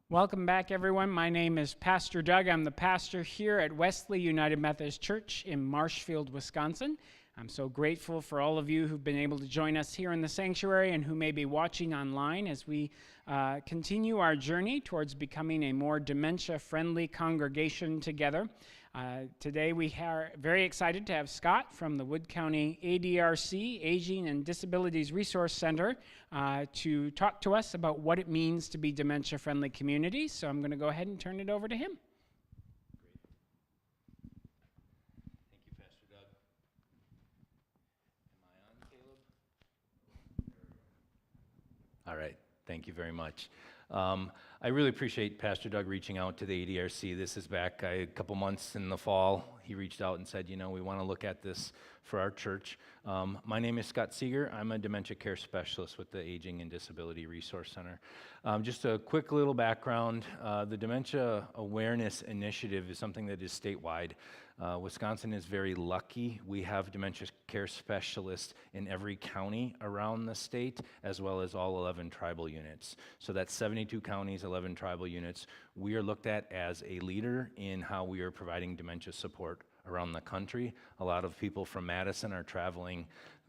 Welcome back, everyone. My name is Pastor Doug. I'm the pastor here at Wesley United Methodist Church in Marshfield, Wisconsin. I'm so grateful for all of you who've been able to join us here in the sanctuary and who may be watching online as we continue our journey towards becoming a more dementia-friendly congregation together. Today we are very excited to have Scott from the Wood County ADRC, Aging and Disabilities Resource Center, to talk to us about what it means to be dementia-friendly communities. So I'm going to go ahead and turn it over to him. Great. Thank you, Pastor Doug. Am I on, Caleb? All right. Thank you very much. I really appreciate Pastor Doug reaching out to the ADRC. This is back a couple months in the fall. He reached out and said, we want to look at this for our church. My name is Scott Seeger. I'm a dementia care specialist with the Aging and Disability Resource Center. Just a quick little background. The Dementia Awareness Initiative is something that is statewide. Wisconsin is very lucky. We have dementia care specialists in every county around the state, as well as all 11 tribal units. So that's 72 counties, 11 tribal units. We are looked at as a leader in how we are providing dementia support around the country. A lot of people from Madison are traveling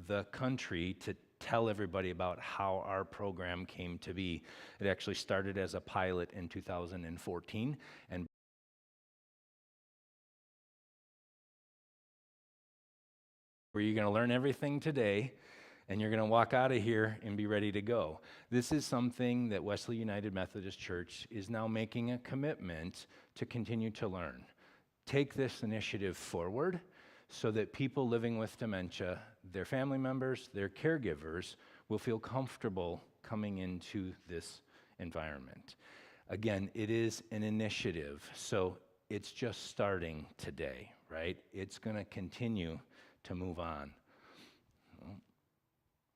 the country to tell everybody about how our program came to be. It actually started as a pilot in 2014, and where you're going to learn everything today, and you're going to walk out of here and be ready to go. This is something that Wesley United Methodist Church is now making a commitment to continue to learn. Take this initiative forward so that people living with dementia, their family members, their caregivers, will feel comfortable coming into this environment. Again, it is an initiative, so it's just starting today, right? It's going to continue to move on.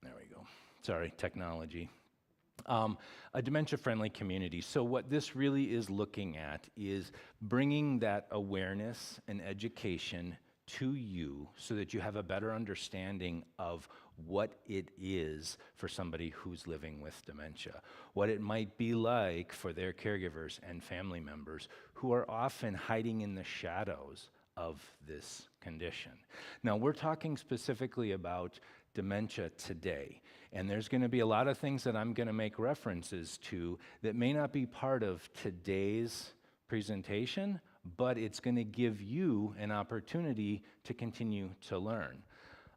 There we go. Sorry, technology. A dementia-friendly community. So what this really is looking at is bringing that awareness and education to you so that you have a better understanding of what it is for somebody who's living with dementia, what it might be like for their caregivers and family members who are often hiding in the shadows of this condition. Now, we're talking specifically about dementia today, and there's going to be a lot of things that I'm going to make references to that may not be part of today's presentation, but it's going to give you an opportunity to continue to learn.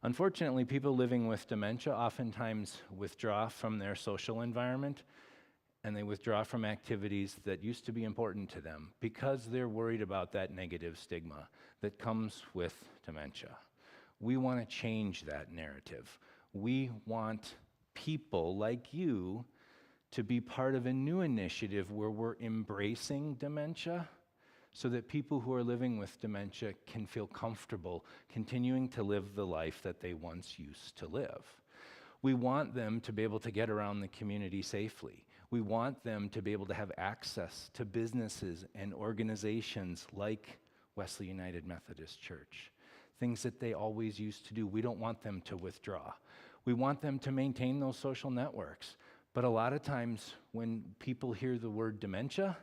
Unfortunately, people living with dementia oftentimes withdraw from their social environment, and they withdraw from activities that used to be important to them because they're worried about that negative stigma that comes with dementia. We want to change that narrative. We want people like you to be part of a new initiative where we're embracing dementia so that people who are living with dementia can feel comfortable continuing to live the life that they once used to live. We want them to be able to get around the community safely. We want them to be able to have access to businesses and organizations like Wesley United Methodist Church, things that they always used to do. We don't want them to withdraw. We want them to maintain those social networks. But a lot of times when people hear the word dementia,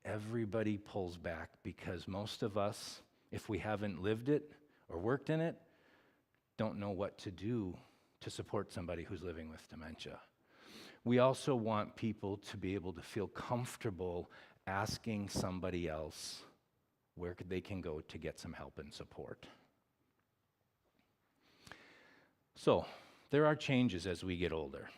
everybody pulls back because most of us, if we haven't lived it or worked in it, don't know what to do to support somebody who's living with dementia. We also want people to be able to feel comfortable asking somebody else where they can go to get some help and support. So, there are changes as we get older.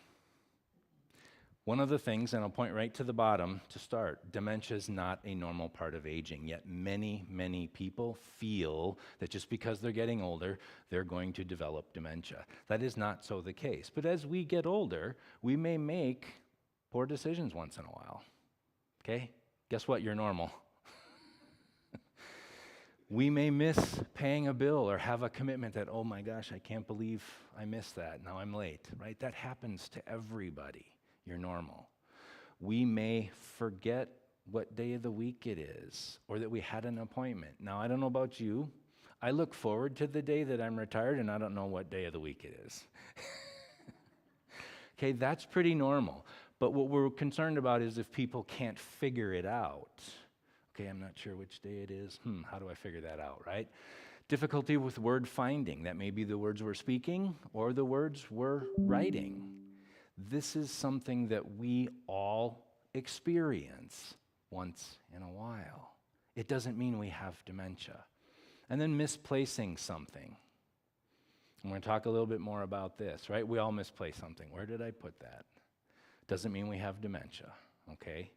One of the things, and I'll point right to the bottom to start, dementia is not a normal part of aging, yet many, many people feel that just because they're getting older, they're going to develop dementia. That is not so the case. But as we get older, we may make poor decisions once in a while. Okay? Guess what? You're normal. We may miss paying a bill or have a commitment that, oh my gosh, I can't believe I missed that. Now I'm late, right? That happens to everybody. You're normal. We may forget what day of the week it is or that we had an appointment. Now, I don't know about you. I look forward to the day that I'm retired and I don't know what day of the week it is. Okay, that's pretty normal. But what we're concerned about is if people can't figure it out. Okay, I'm not sure which day it is. How do I figure that out, right? Difficulty with word finding. That may be the words we're speaking or the words we're writing. This is something that we all experience once in a while. It doesn't mean we have dementia. And then misplacing something. I'm going to talk a little bit more about this, right? We all misplace something. Where did I put that? Doesn't mean we have dementia, okay?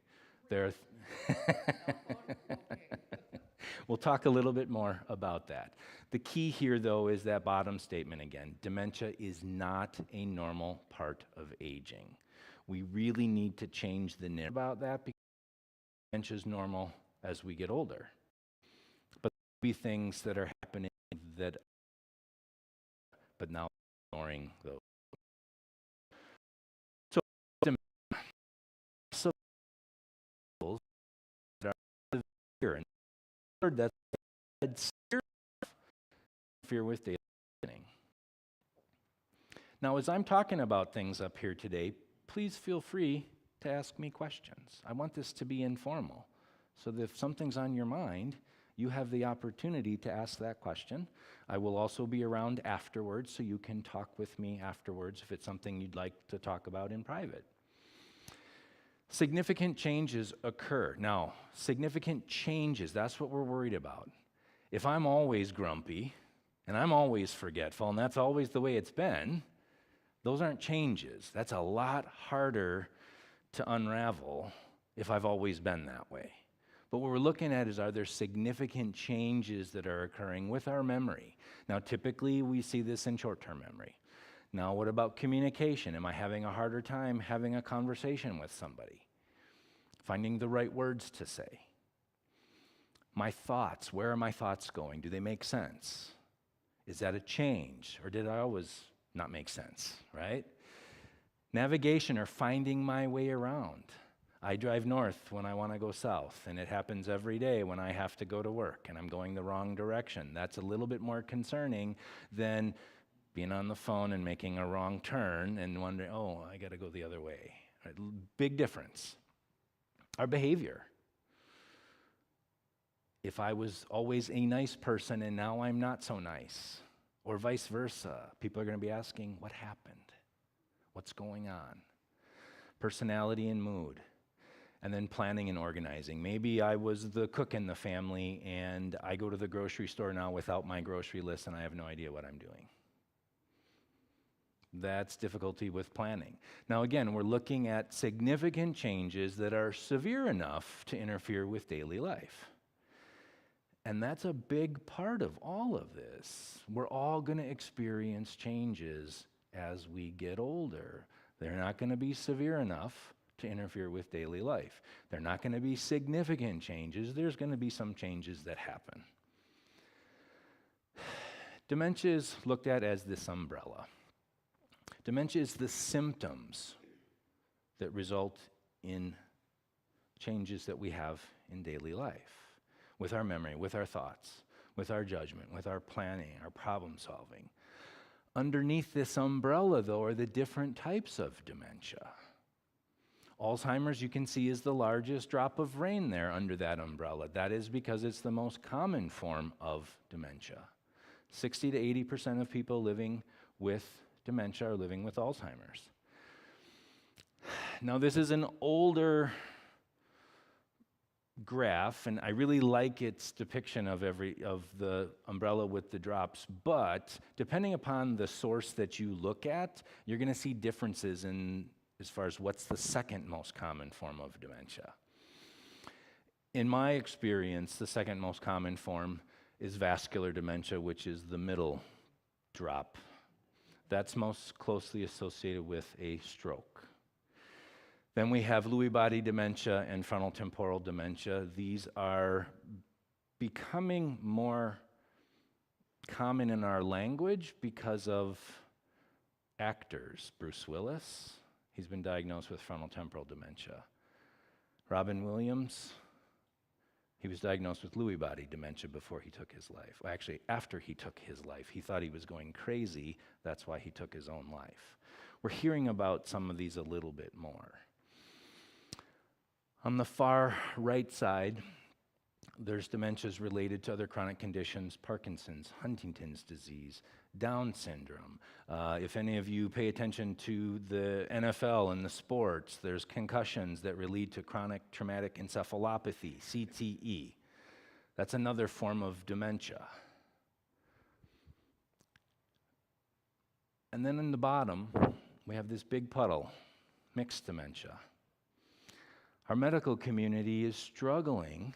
We'll talk a little bit more about that. The key here, though, is that bottom statement again. Dementia is not a normal part of aging. We really need to change the narrative about that because dementia is normal as we get older. But there will be things that are happening but now ignoring those. So that are severe, and that's fear with daily living. Now, as I'm talking about things up here today, please feel free to ask me questions. I want this to be informal, so that if something's on your mind, you have the opportunity to ask that question. I will also be around afterwards, so you can talk with me afterwards if it's something you'd like to talk about in private. Significant changes occur. Now, significant changes, that's what we're worried about. If I'm always grumpy, and I'm always forgetful, and that's always the way it's been, those aren't changes. That's a lot harder to unravel if I've always been that way. But what we're looking at is, are there significant changes that are occurring with our memory? Now, typically, we see this in short-term memory. Now, what about communication? Am I having a harder time having a conversation with somebody? Finding the right words to say. My thoughts, where are my thoughts going? Do they make sense? Is that a change, or did I always not make sense, right? Navigation, or finding my way around. I drive north when I want to go south, and it happens every day when I have to go to work, and I'm going the wrong direction. That's a little bit more concerning than being on the phone and making a wrong turn and wondering, oh, I got to go the other way. Right? Big difference. Our behavior. If I was always a nice person and now I'm not so nice, or vice versa, people are going to be asking, what happened? What's going on? Personality and mood. And then planning and organizing. Maybe I was the cook in the family and I go to the grocery store now without my grocery list and I have no idea what I'm doing. That's difficulty with planning. Now again, we're looking at significant changes that are severe enough to interfere with daily life. And that's a big part of all of this. We're all going to experience changes as we get older. They're not going to be severe enough to interfere with daily life. They're not going to be significant changes. There's going to be some changes that happen. Dementia is looked at as this umbrella. Dementia is the symptoms that result in changes that we have in daily life, with our memory, with our thoughts, with our judgment, with our planning, our problem solving. Underneath this umbrella, though, are the different types of dementia. Alzheimer's, you can see, is the largest drop of rain there under that umbrella. That is because it's the most common form of dementia. 60 to 80% of people living with dementia are living with Alzheimer's. Now, this is an older graph, and I really like its depiction of the umbrella with the drops, but depending upon the source that you look at, you're going to see differences in as far as what's the second most common form of dementia. In my experience, the second most common form is vascular dementia, which is the middle drop. That's most closely associated with a stroke. Then we have Lewy body dementia and frontotemporal dementia. These are becoming more common in our language because of actors. Bruce Willis, he's been diagnosed with frontotemporal dementia. Robin Williams, he was diagnosed with Lewy body dementia before he took his life. Well, actually, after he took his life. He thought he was going crazy. That's why he took his own life. We're hearing about some of these a little bit more. On the far right side, there's dementias related to other chronic conditions: Parkinson's, Huntington's disease, Down syndrome. If any of you pay attention to the NFL and the sports, there's concussions that relate to chronic traumatic encephalopathy, CTE. That's another form of dementia. And then in the bottom, we have this big puddle, mixed dementia. Our medical community is struggling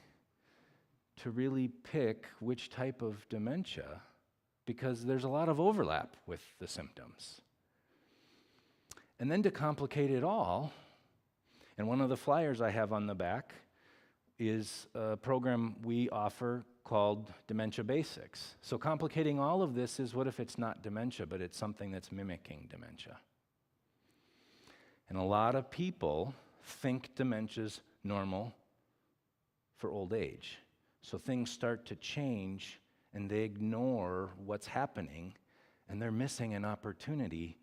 to really pick which type of dementia because there's a lot of overlap with the symptoms. And then to complicate it all, and one of the flyers I have on the back is a program we offer called Dementia Basics. So complicating all of this is, what if it's not dementia, but it's something that's mimicking dementia? And a lot of people think dementia's normal for old age. So things start to change and they ignore what's happening, and they're missing an opportunity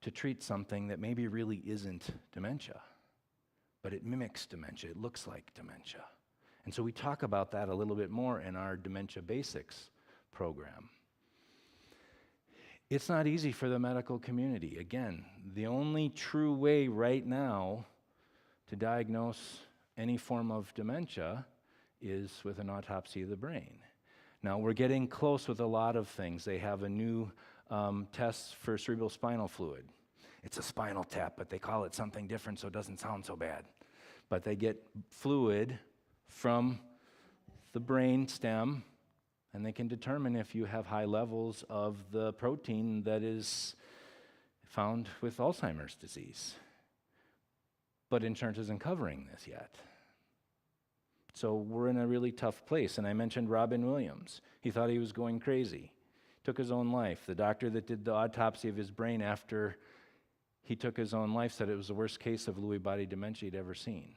to treat something that maybe really isn't dementia, but it mimics dementia. It looks like dementia. And so we talk about that a little bit more in our Dementia Basics program. It's not easy for the medical community. Again, the only true way right now to diagnose any form of dementia is with an autopsy of the brain. Now, we're getting close with a lot of things. They have a new test for cerebral spinal fluid. It's a spinal tap, but they call it something different so it doesn't sound so bad. But they get fluid from the brain stem, and they can determine if you have high levels of the protein that is found with Alzheimer's disease. But insurance isn't covering this yet. So we're in a really tough place. And I mentioned Robin Williams. He thought he was going crazy. Took his own life. The doctor that did the autopsy of his brain after he took his own life said it was the worst case of Lewy body dementia he'd ever seen.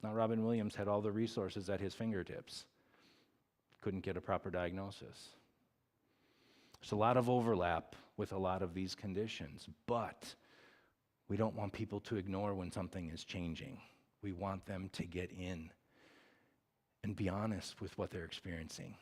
Now, Robin Williams had all the resources at his fingertips. Couldn't get a proper diagnosis. There's a lot of overlap with a lot of these conditions, but we don't want people to ignore when something is changing. We want them to get in and be honest with what they're experiencing.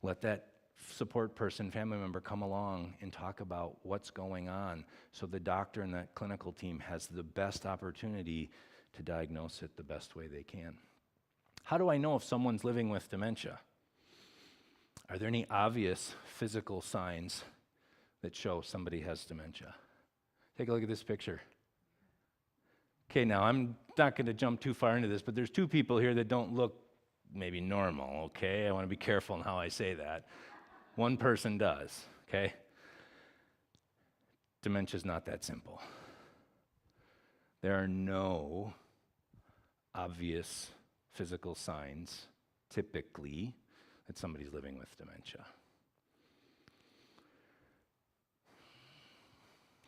Let that support person, family member come along and talk about what's going on so the doctor and that clinical team has the best opportunity to diagnose it the best way they can. How do I know if someone's living with dementia? Are there any obvious physical signs that show somebody has dementia? Take a look at this picture. Okay, now I'm not going to jump too far into this, but there's two people here that don't look maybe normal, okay? I want to be careful in how I say that. One person does, okay? Dementia's not that simple. There are no obvious physical signs, typically, that somebody's living with dementia.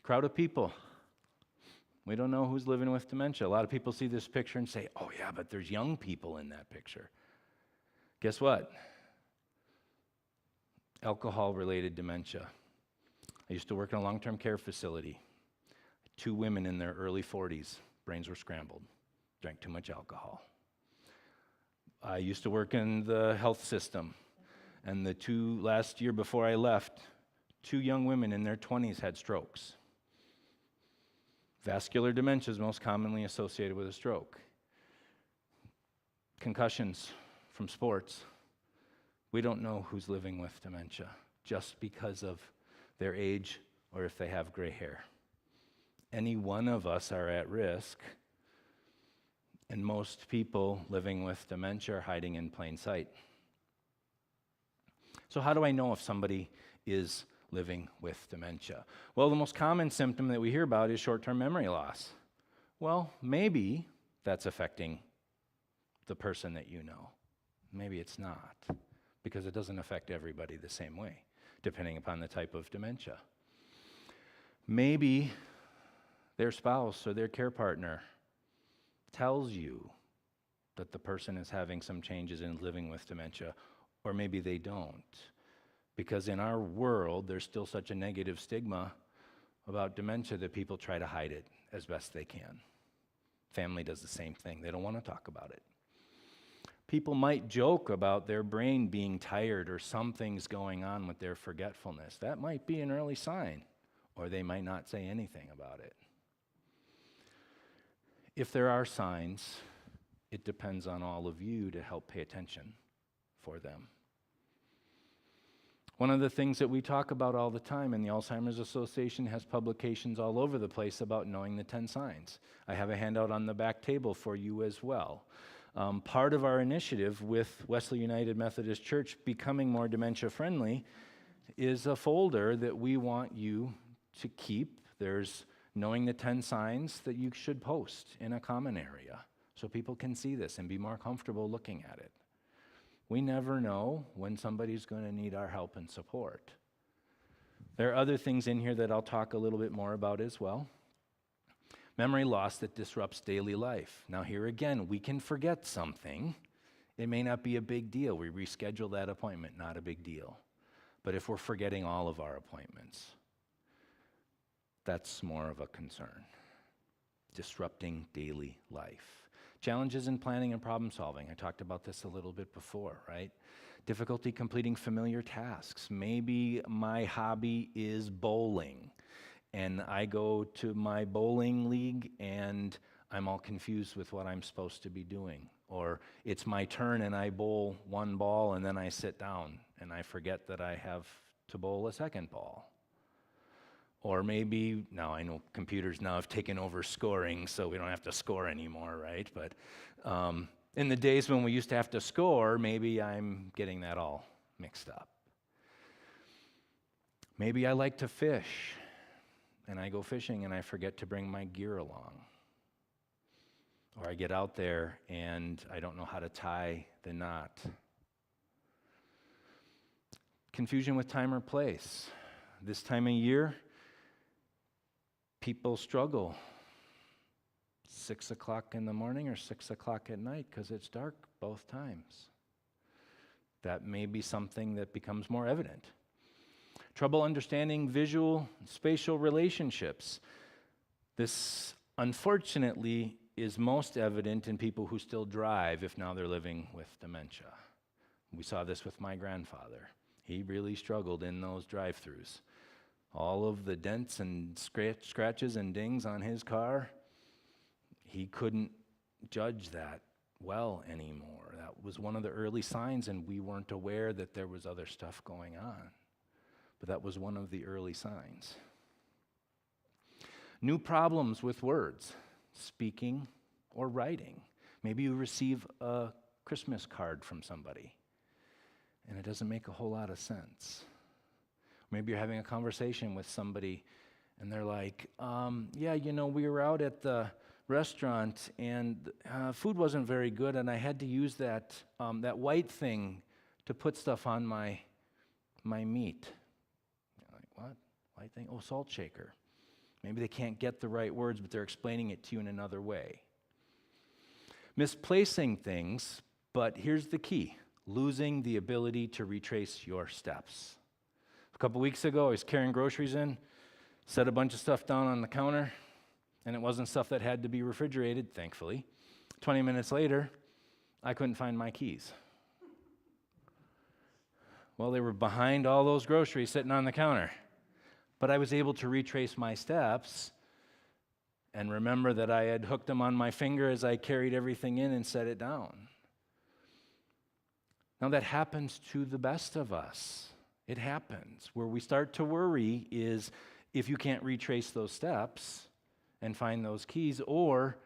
Crowd of people. We don't know who's living with dementia. A lot of people see this picture and say, oh yeah, but there's young people in that picture. Guess what? Alcohol-related dementia. I used to work in a long-term care facility. 2 women in their early 40s, brains were scrambled, drank too much alcohol. I used to work in the health system, and last year before I left, 2 young women in their 20s had strokes. Vascular dementia is most commonly associated with a stroke. Concussions from sports. We don't know who's living with dementia just because of their age or if they have gray hair. Any one of us are at risk, and most people living with dementia are hiding in plain sight. So how do I know if somebody is living with dementia? Well, the most common symptom that we hear about is short-term memory loss. Well, maybe that's affecting the person that you know. Maybe it's not, because it doesn't affect everybody the same way, depending upon the type of dementia. Maybe their spouse or their care partner tells you that the person is having some changes in living with dementia, or maybe they don't. Because in our world, there's still such a negative stigma about dementia that people try to hide it as best they can. Family does the same thing. They don't want to talk about it. People might joke about their brain being tired or something's going on with their forgetfulness. That might be an early sign, or they might not say anything about it. If there are signs, it depends on all of you to help pay attention for them. One of the things that we talk about all the time, and the Alzheimer's Association has publications all over the place about knowing the 10 signs. I have a handout on the back table for you as well. Part of our initiative with Wesley United Methodist Church becoming more dementia-friendly is a folder that we want you to keep. There's knowing the 10 signs that you should post in a common area so people can see this and be more comfortable looking at it. We never know when somebody's going to need our help and support. There are other things in here that I'll talk a little bit more about as well. Memory loss that disrupts daily life. Now here again, we can forget something. It may not be a big deal. We reschedule that appointment, not a big deal. But if we're forgetting all of our appointments, that's more of a concern. Disrupting daily life. Challenges in planning and problem solving. I talked about this a little bit before, right? Difficulty completing familiar tasks. Maybe my hobby is bowling, and I go to my bowling league and I'm all confused with what I'm supposed to be doing. Or it's my turn and I bowl one ball and then I sit down and I forget that I have to bowl a second ball. Or maybe, now I know computers now have taken over scoring, so we don't have to score anymore, right? But in the days when we used to have to score, maybe I'm getting that all mixed up. Maybe I like to fish, and I go fishing and I forget to bring my gear along. Or I get out there and I don't know how to tie the knot. Confusion with time or place. This time of year, people struggle. 6 o'clock in the morning or 6 o'clock at night because it's dark both times. That may be something that becomes more evident. Trouble understanding visual, spatial relationships. This, unfortunately, is most evident in people who still drive if now they're living with dementia. We saw this with my grandfather. He really struggled in those drive-thrus. All of the dents and scratches and dings on his car, he couldn't judge that well anymore. That was one of the early signs, and we weren't aware that there was other stuff going on. But that was one of the early signs. New problems with words, speaking or writing. Maybe you receive a Christmas card from somebody, and it doesn't make a whole lot of sense. Maybe you're having a conversation with somebody and they're like, we were out at the restaurant and food wasn't very good and I had to use that white thing to put stuff on my meat. You're like, what? White thing? Oh, salt shaker. Maybe they can't get the right words, but they're explaining it to you in another way. Misplacing things, but here's the key. Losing the ability to retrace your steps. A couple weeks ago, I was carrying groceries in, set a bunch of stuff down on the counter, and it wasn't stuff that had to be refrigerated, thankfully. 20 minutes later, I couldn't find my keys. Well, they were behind all those groceries sitting on the counter. But I was able to retrace my steps and remember that I had hooked them on my finger as I carried everything in and set it down. Now, that happens to the best of us. It happens. Where we start to worry is if you can't retrace those steps and find those keys, or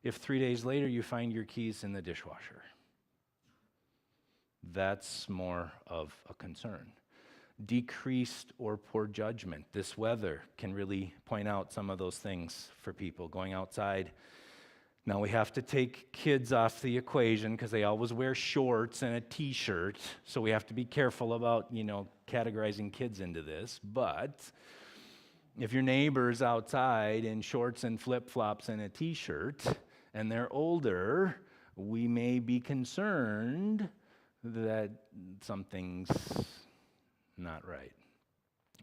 if 3 days later you find your keys in the dishwasher. That's more of a concern. Decreased or poor judgment. This weather can really point out some of those things for people going outside. Now we have to take kids off the equation because they always wear shorts and a t-shirt, so we have to be careful about, categorizing kids into this. But if your neighbor's outside in shorts and flip-flops and a t-shirt and they're older, we may be concerned that something's not right.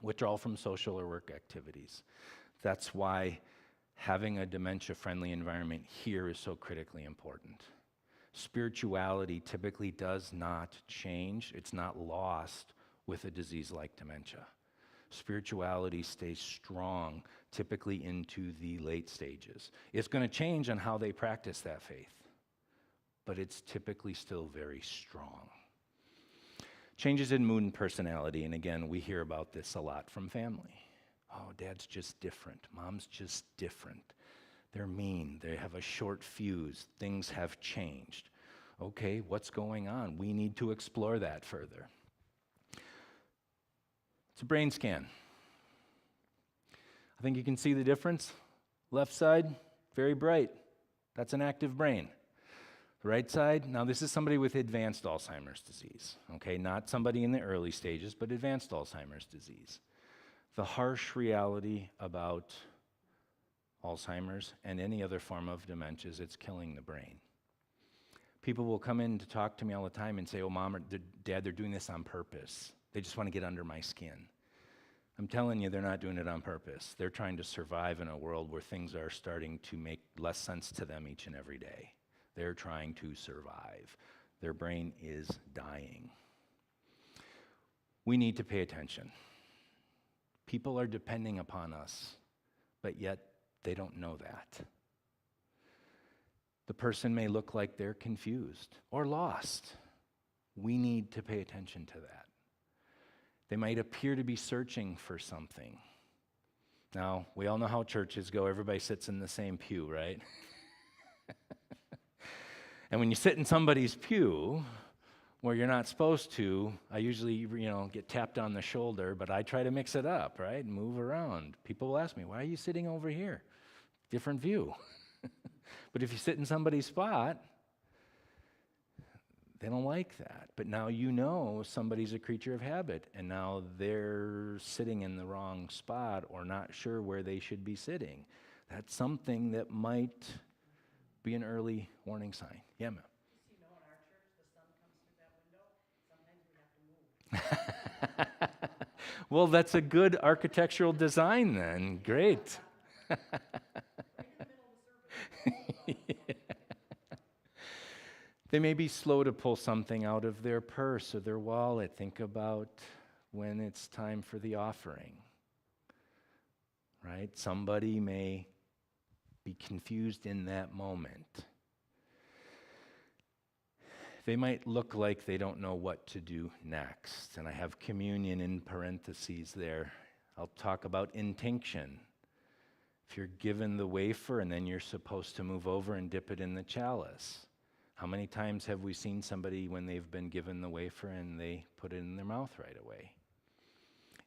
Withdrawal from social or work activities. That's why having a dementia-friendly environment here is so critically important. Spirituality typically does not change. It's not lost with a disease like dementia. Spirituality stays strong, typically into the late stages. It's going to change on how they practice that faith, but it's typically still very strong. Changes in mood and personality, and again, we hear about this a lot from family. Oh, dad's just different. Mom's just different. They're mean. They have a short fuse. Things have changed. Okay, what's going on? We need to explore that further. It's a brain scan. I think you can see the difference. Left side, very bright. That's an active brain. The right side, now this is somebody with advanced Alzheimer's disease, okay? Not somebody in the early stages, but advanced Alzheimer's disease. The harsh reality about Alzheimer's and any other form of dementia is it's killing the brain. People will come in to talk to me all the time and say, oh, Mom or Dad, they're doing this on purpose. They just want to get under my skin. I'm telling you, they're not doing it on purpose. They're trying to survive in a world where things are starting to make less sense to them each and every day. They're trying to survive. Their brain is dying. We need to pay attention. People are depending upon us, but yet they don't know that. The person may look like they're confused or lost. We need to pay attention to that. They might appear to be searching for something. Now, we all know how churches go. Everybody sits in the same pew, right? And when you sit in somebody's pew where you're not supposed to, I usually, get tapped on the shoulder, but I try to mix it up, right? And move around. People will ask me, why are you sitting over here? Different view. But if you sit in somebody's spot, they don't like that. But now you know somebody's a creature of habit, and now they're sitting in the wrong spot or not sure where they should be sitting. That's something that might be an early warning sign. Yeah, ma'am. You know, in our church, the sun comes through that window. Sometimes we have to move. Well, that's a good architectural design then. Great. Right in the middle of the service. They may be slow to pull something out of their purse or their wallet. Think about when it's time for the offering, right? Somebody may be confused in that moment. They might look like they don't know what to do next. And I have communion in parentheses there. I'll talk about intinction. If you're given the wafer and then you're supposed to move over and dip it in the chalice. How many times have we seen somebody when they've been given the wafer and they put it in their mouth right away?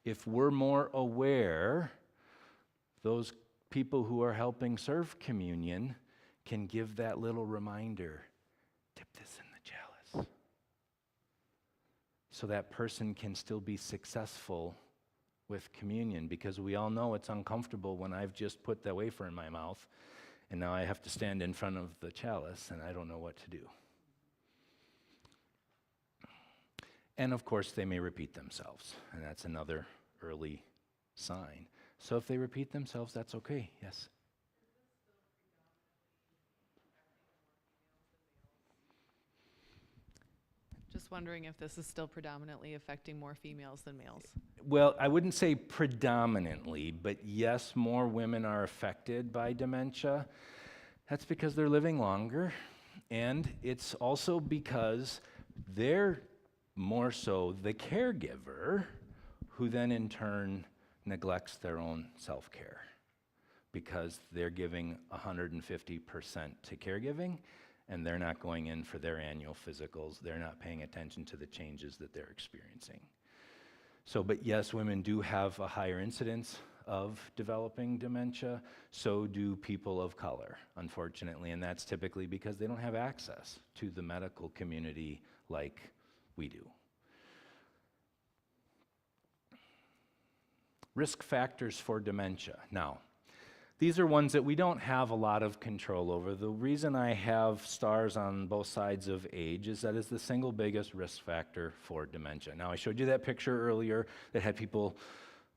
If we're more aware, those people who are helping serve communion can give that little reminder, dip this in the chalice. So that person can still be successful with communion, because we all know it's uncomfortable when I've just put the wafer in my mouth and now I have to stand in front of the chalice and I don't know what to do. And of course, they may repeat themselves, and that's another early sign. So if they repeat themselves, that's okay. Yes? Just wondering if this is still predominantly affecting more females than males. Well, I wouldn't say predominantly, but yes, more women are affected by dementia. That's because they're living longer, and it's also because they're more so the caregiver, who then in turn neglects their own self-care because they're giving 150% to caregiving, and they're not going in for their annual physicals. They're not paying attention to the changes that they're experiencing. So, but yes, women do have a higher incidence of developing dementia. So do people of color, unfortunately, and that's typically because they don't have access to the medical community like we do. Risk factors for dementia. Now, these are ones that we don't have a lot of control over. The reason I have stars on both sides of age is that it's the single biggest risk factor for dementia. Now, I showed you that picture earlier that had people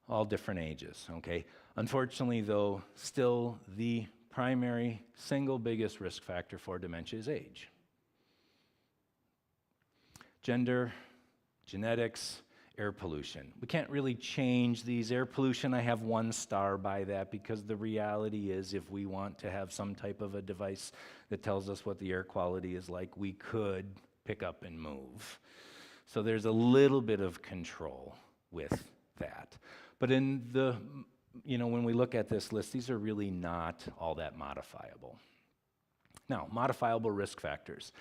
all different ages, okay? Unfortunately, though, still the primary single biggest risk factor for dementia is age. Gender, genetics, air pollution. We can't really change these. Air pollution, I have 1 star by that, because the reality is if we want to have some type of a device that tells us what the air quality is like, we could pick up and move. So there's a little bit of control with that. But in the, when we look at this list, these are really not all that modifiable. Now, modifiable risk factors.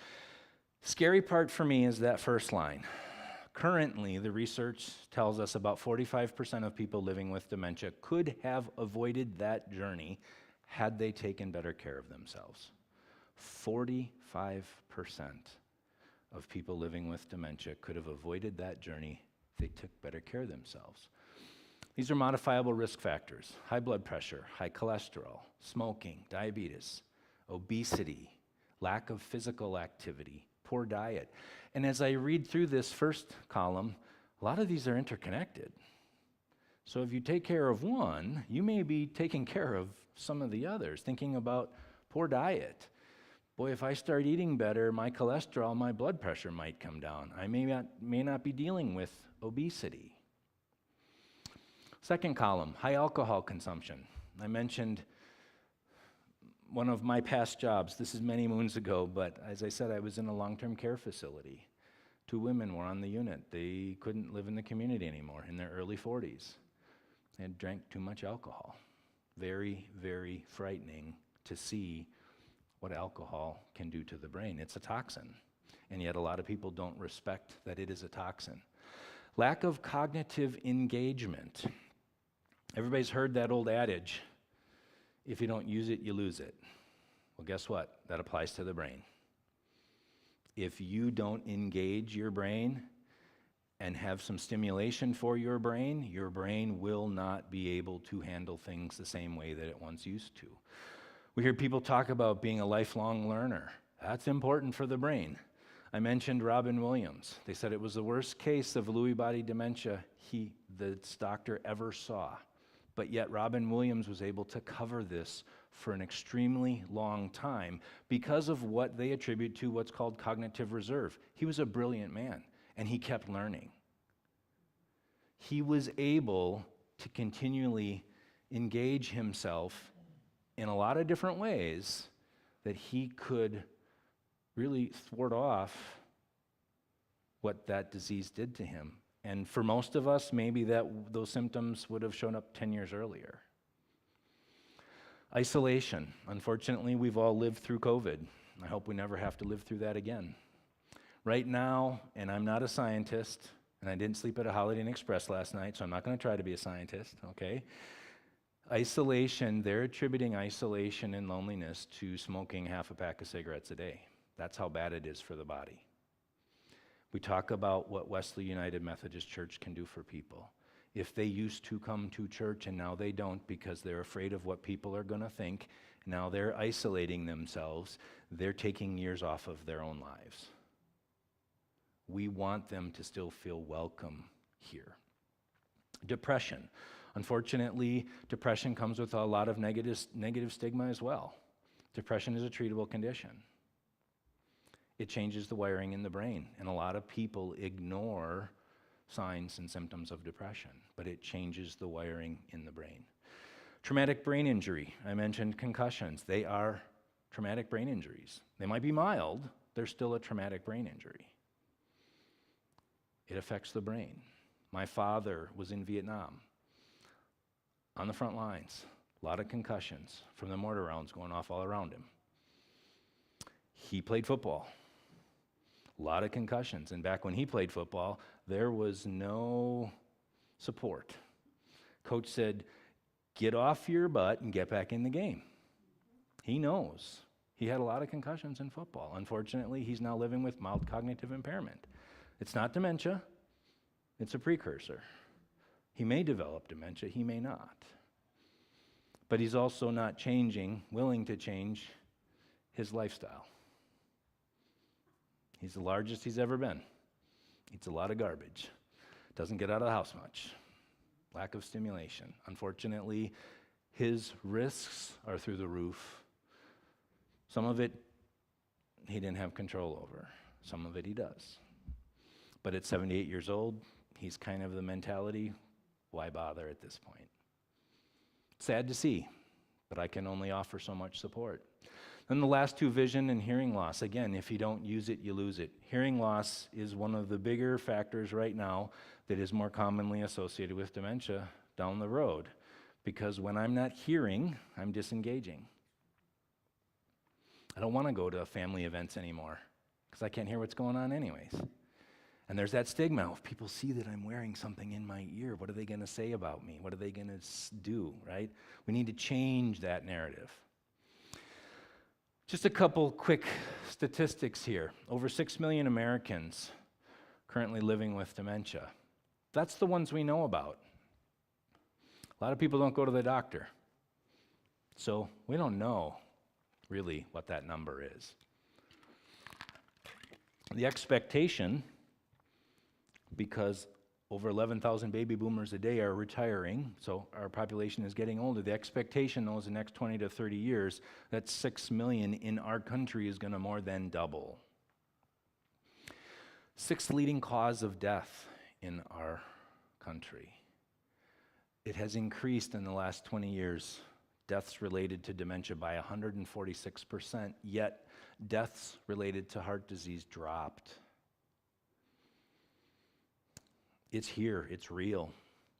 Scary part for me is that first line. Currently, the research tells us about 45% of people living with dementia could have avoided that journey had they taken better care of themselves. 45% of people living with dementia could have avoided that journey if they took better care of themselves. These are modifiable risk factors: high blood pressure, high cholesterol, smoking, diabetes, obesity, lack of physical activity, poor diet. And as I read through this first column, a lot of these are interconnected. So if you take care of one, you may be taking care of some of the others, thinking about poor diet. Boy, if I start eating better, my cholesterol, my blood pressure might come down. I may not be dealing with obesity. Second column, high alcohol consumption. I mentioned one of my past jobs. This is many moons ago, but as I said, I was in a long-term care facility. 2 women were on the unit. They couldn't live in the community anymore, in their early 40s. They had drank too much alcohol. Very, very frightening to see what alcohol can do to the brain. It's a toxin, and yet a lot of people don't respect that it is a toxin. Lack of cognitive engagement. Everybody's heard that old adage, if you don't use it, you lose it. Well, guess what? That applies to the brain. If you don't engage your brain and have some stimulation for your brain will not be able to handle things the same way that it once used to. We hear people talk about being a lifelong learner. That's important for the brain. I mentioned Robin Williams. They said it was the worst case of Lewy body dementia the doctor ever saw. But yet Robin Williams was able to cover this for an extremely long time because of what they attribute to what's called cognitive reserve. He was a brilliant man, and he kept learning. He was able to continually engage himself in a lot of different ways that he could really thwart off what that disease did to him. And for most of us, maybe those symptoms would have shown up 10 years earlier. Isolation. Unfortunately, we've all lived through COVID. I hope we never have to live through that again. Right now, and I'm not a scientist, and I didn't sleep at a Holiday Inn Express last night, so I'm not going to try to be a scientist, okay? Isolation, they're attributing isolation and loneliness to smoking half a pack of cigarettes a day. That's how bad it is for the body. We talk about what Wesley United Methodist Church can do for people. If they used to come to church and now they don't because they're afraid of what people are going to think, now they're isolating themselves, they're taking years off of their own lives. We want them to still feel welcome here. Depression. Unfortunately, depression comes with a lot of negative stigma as well. Depression is a treatable condition. It changes the wiring in the brain, and a lot of people ignore signs and symptoms of depression, but it changes the wiring in the brain. Traumatic brain injury. I mentioned concussions. They are traumatic brain injuries. They might be mild, they're still a traumatic brain injury. It affects the brain. My father was in Vietnam, on the front lines, a lot of concussions from the mortar rounds going off all around him. He played football. A lot of concussions. And back when he played football, there was no support. Coach said, get off your butt and get back in the game. He knows. He had a lot of concussions in football. Unfortunately, he's now living with mild cognitive impairment. It's not dementia. It's a precursor. He may develop dementia. He may not. But he's also not willing to change his lifestyle. He's the largest he's ever been. Eats a lot of garbage. Doesn't get out of the house much. lack of stimulation. Unfortunately, his risks are through the roof. Some of it he didn't have control over. Some of it he does. But at 78 years old, he's kind of the mentality, why bother at this point? Sad to see, but I can only offer so much support. Then the last two, vision and hearing loss. Again, if you don't use it, you lose it. Hearing loss is one of the bigger factors right now that is more commonly associated with dementia down the road. Because when I'm not hearing, I'm disengaging. I don't want to go to family events anymore because I can't hear what's going on anyways. And there's that stigma. If people see that I'm wearing something in my ear, what are they going to say about me? What are they going to do, right? We need to change that narrative. Just a couple quick statistics here. Over 6 million Americans currently living with dementia. That's the ones we know about. A lot of people don't go to the doctor. So we don't know really what that number is. The expectation, because over 11,000 baby boomers a day are retiring, so our population is getting older. The expectation, though, is the next 20 to 30 years, that 6 million in our country is going to more than double. Sixth leading cause of death in our country. It has increased in the last 20 years, deaths related to dementia by 146%, yet deaths related to heart disease dropped. It's here, it's real.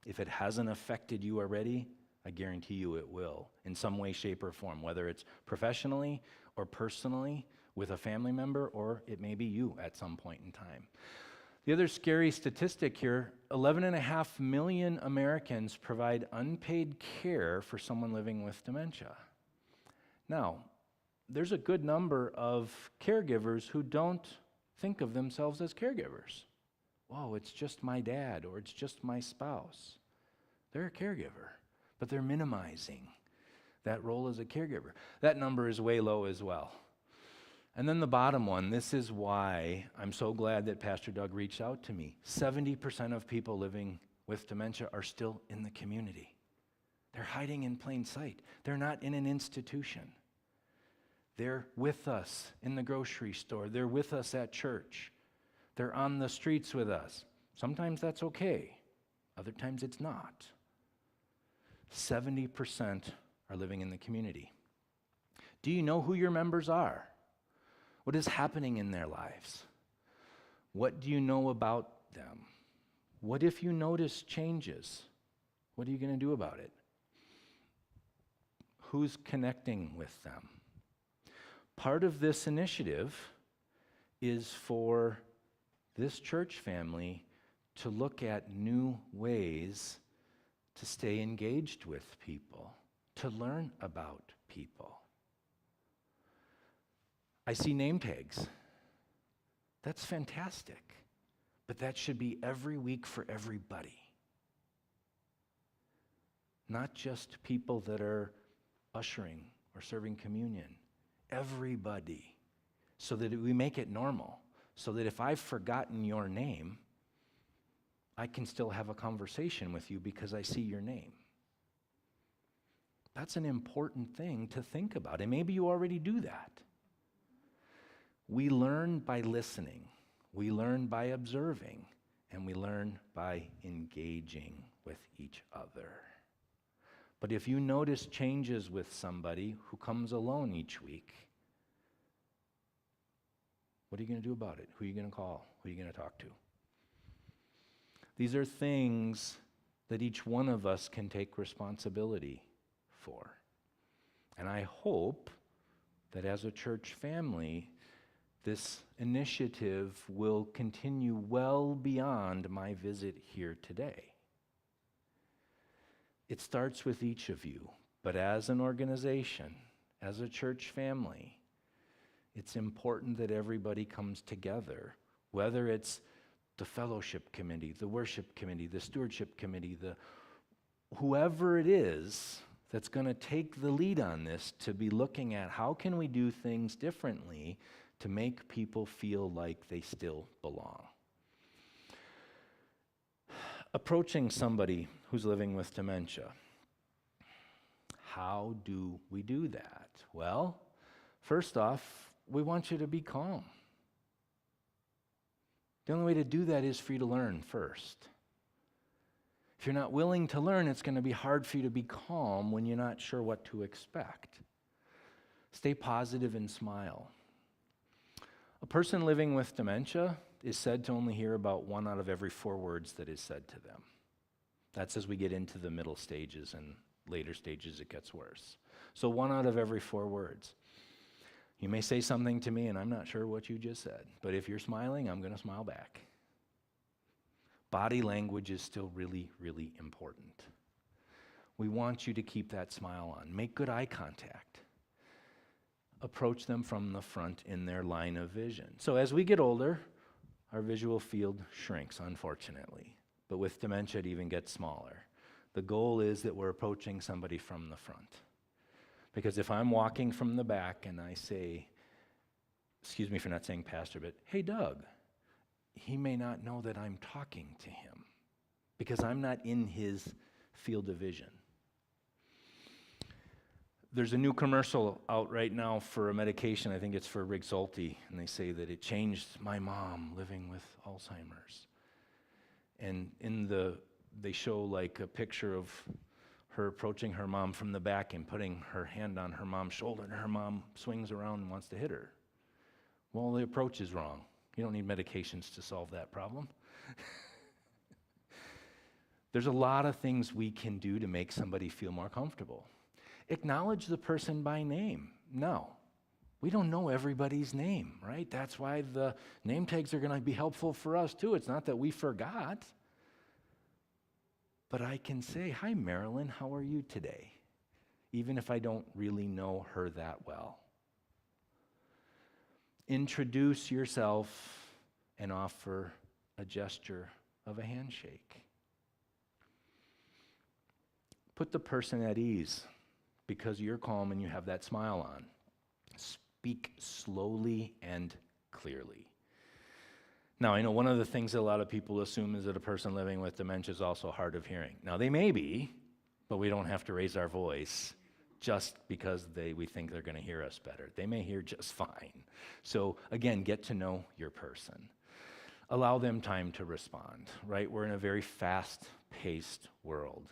If it hasn't affected you already, I guarantee you it will, in some way, shape, or form, whether it's professionally or personally with a family member, or it may be you at some point in time. The other scary statistic here, 11.5 million Americans provide unpaid care for someone living with dementia. Now, there's a good number of caregivers who don't think of themselves as caregivers. Whoa, it's just my dad, or it's just my spouse. They're a caregiver, but they're minimizing that role as a caregiver. That number is way low as well. And then the bottom one, this is why I'm so glad that Pastor Doug reached out to me. 70% of people living with dementia are still in the community. They're hiding in plain sight. They're not in an institution. They're with us in the grocery store. They're with us at church. They're on the streets with us. Sometimes that's okay. Other times it's not. 70% are living in the community. Do you know who your members are? What is happening in their lives? What do you know about them? What if you notice changes? What are you going to do about it? Who's connecting with them? Part of this initiative is for this church family to look at new ways to stay engaged with people, to learn about people. I see name tags. That's fantastic. But that should be every week for everybody. Not just people that are ushering or serving communion. Everybody. So that we make it normal. So that if I've forgotten your name, I can still have a conversation with you because I see your name. That's an important thing to think about. And maybe you already do that. We learn by listening. We learn by observing. And we learn by engaging with each other. But if you notice changes with somebody who comes alone each week, what are you going to do about it? Who are you going to call? Who are you going to talk to? These are things that each one of us can take responsibility for. And I hope that as a church family, this initiative will continue well beyond my visit here today. It starts with each of you, but as an organization, as a church family, it's important that everybody comes together, whether it's the fellowship committee, the worship committee, the stewardship committee, whoever it is that's going to take the lead on this to be looking at how can we do things differently to make people feel like they still belong. Approaching somebody who's living with dementia. How do we do that? Well, first off, we want you to be calm. The only way to do that is for you to learn first. If you're not willing to learn, it's going to be hard for you to be calm when you're not sure what to expect. Stay positive and smile. A person living with dementia is said to only hear about 1 out of every 4 words that is said to them. That's as we get into the middle stages, and later stages it gets worse. So 1 out of every 4 words. You may say something to me and I'm not sure what you just said, but if you're smiling, I'm going to smile back. Body language is still really, really important. We want you to keep that smile on. Make good eye contact. Approach them from the front in their line of vision. So as we get older, our visual field shrinks, unfortunately. But with dementia, it even gets smaller. The goal is that we're approaching somebody from the front. Because if I'm walking from the back and I say, excuse me for not saying pastor, but hey, Doug, he may not know that I'm talking to him because I'm not in his field of vision. There's a new commercial out right now for a medication. I think it's for Rexulti, and they say that it changed my mom living with Alzheimer's. And they show like a picture of her approaching her mom from the back and putting her hand on her mom's shoulder, and her mom swings around and wants to hit her. Well, the approach is wrong. You don't need medications to solve that problem. There's a lot of things we can do to make somebody feel more comfortable. Acknowledge the person by name. No, we don't know everybody's name, right? That's why the name tags are going to be helpful for us too. It's not that we forgot. But I can say, hi, Marilyn, how are you today? Even if I don't really know her that well. Introduce yourself and offer a gesture of a handshake. Put the person at ease because you're calm and you have that smile on. Speak slowly and clearly. Now, I know one of the things that a lot of people assume is that a person living with dementia is also hard of hearing. Now, they may be, but we don't have to raise our voice just because we think they're going to hear us better. They may hear just fine. So, again, get to know your person. Allow them time to respond, right? We're in a very fast-paced world.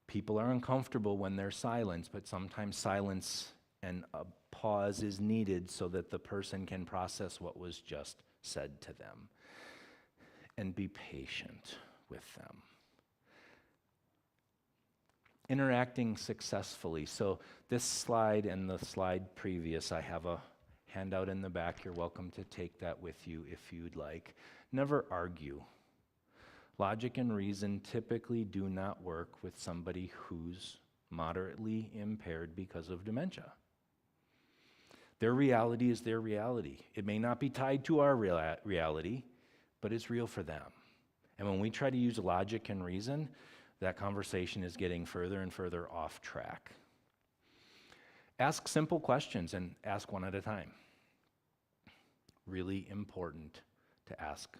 People are uncomfortable when they're silenced, but sometimes silence and a pause is needed so that the person can process what was just said to them, and be patient with them. Interacting successfully. So this slide and the slide previous, I have a handout in the back. You're welcome to take that with you if you'd like. Never argue. Logic and reason typically do not work with somebody who's moderately impaired because of dementia. Their reality is their reality. It may not be tied to our reality, but it's real for them. And when we try to use logic and reason, that conversation is getting further and further off track. Ask simple questions and ask one at a time. Really important to ask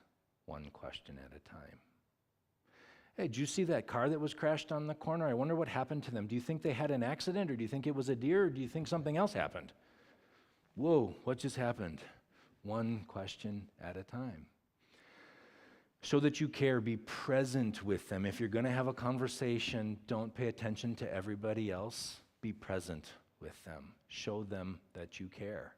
one question at a time. Hey, did you see that car that was crashed on the corner? I wonder what happened to them. Do you think they had an accident, or do you think it was a deer, or do you think something else happened? Whoa, what just happened? One question at a time. Show that you care, be present with them. If you're going to have a conversation, don't pay attention to everybody else. Be present with them. Show them that you care.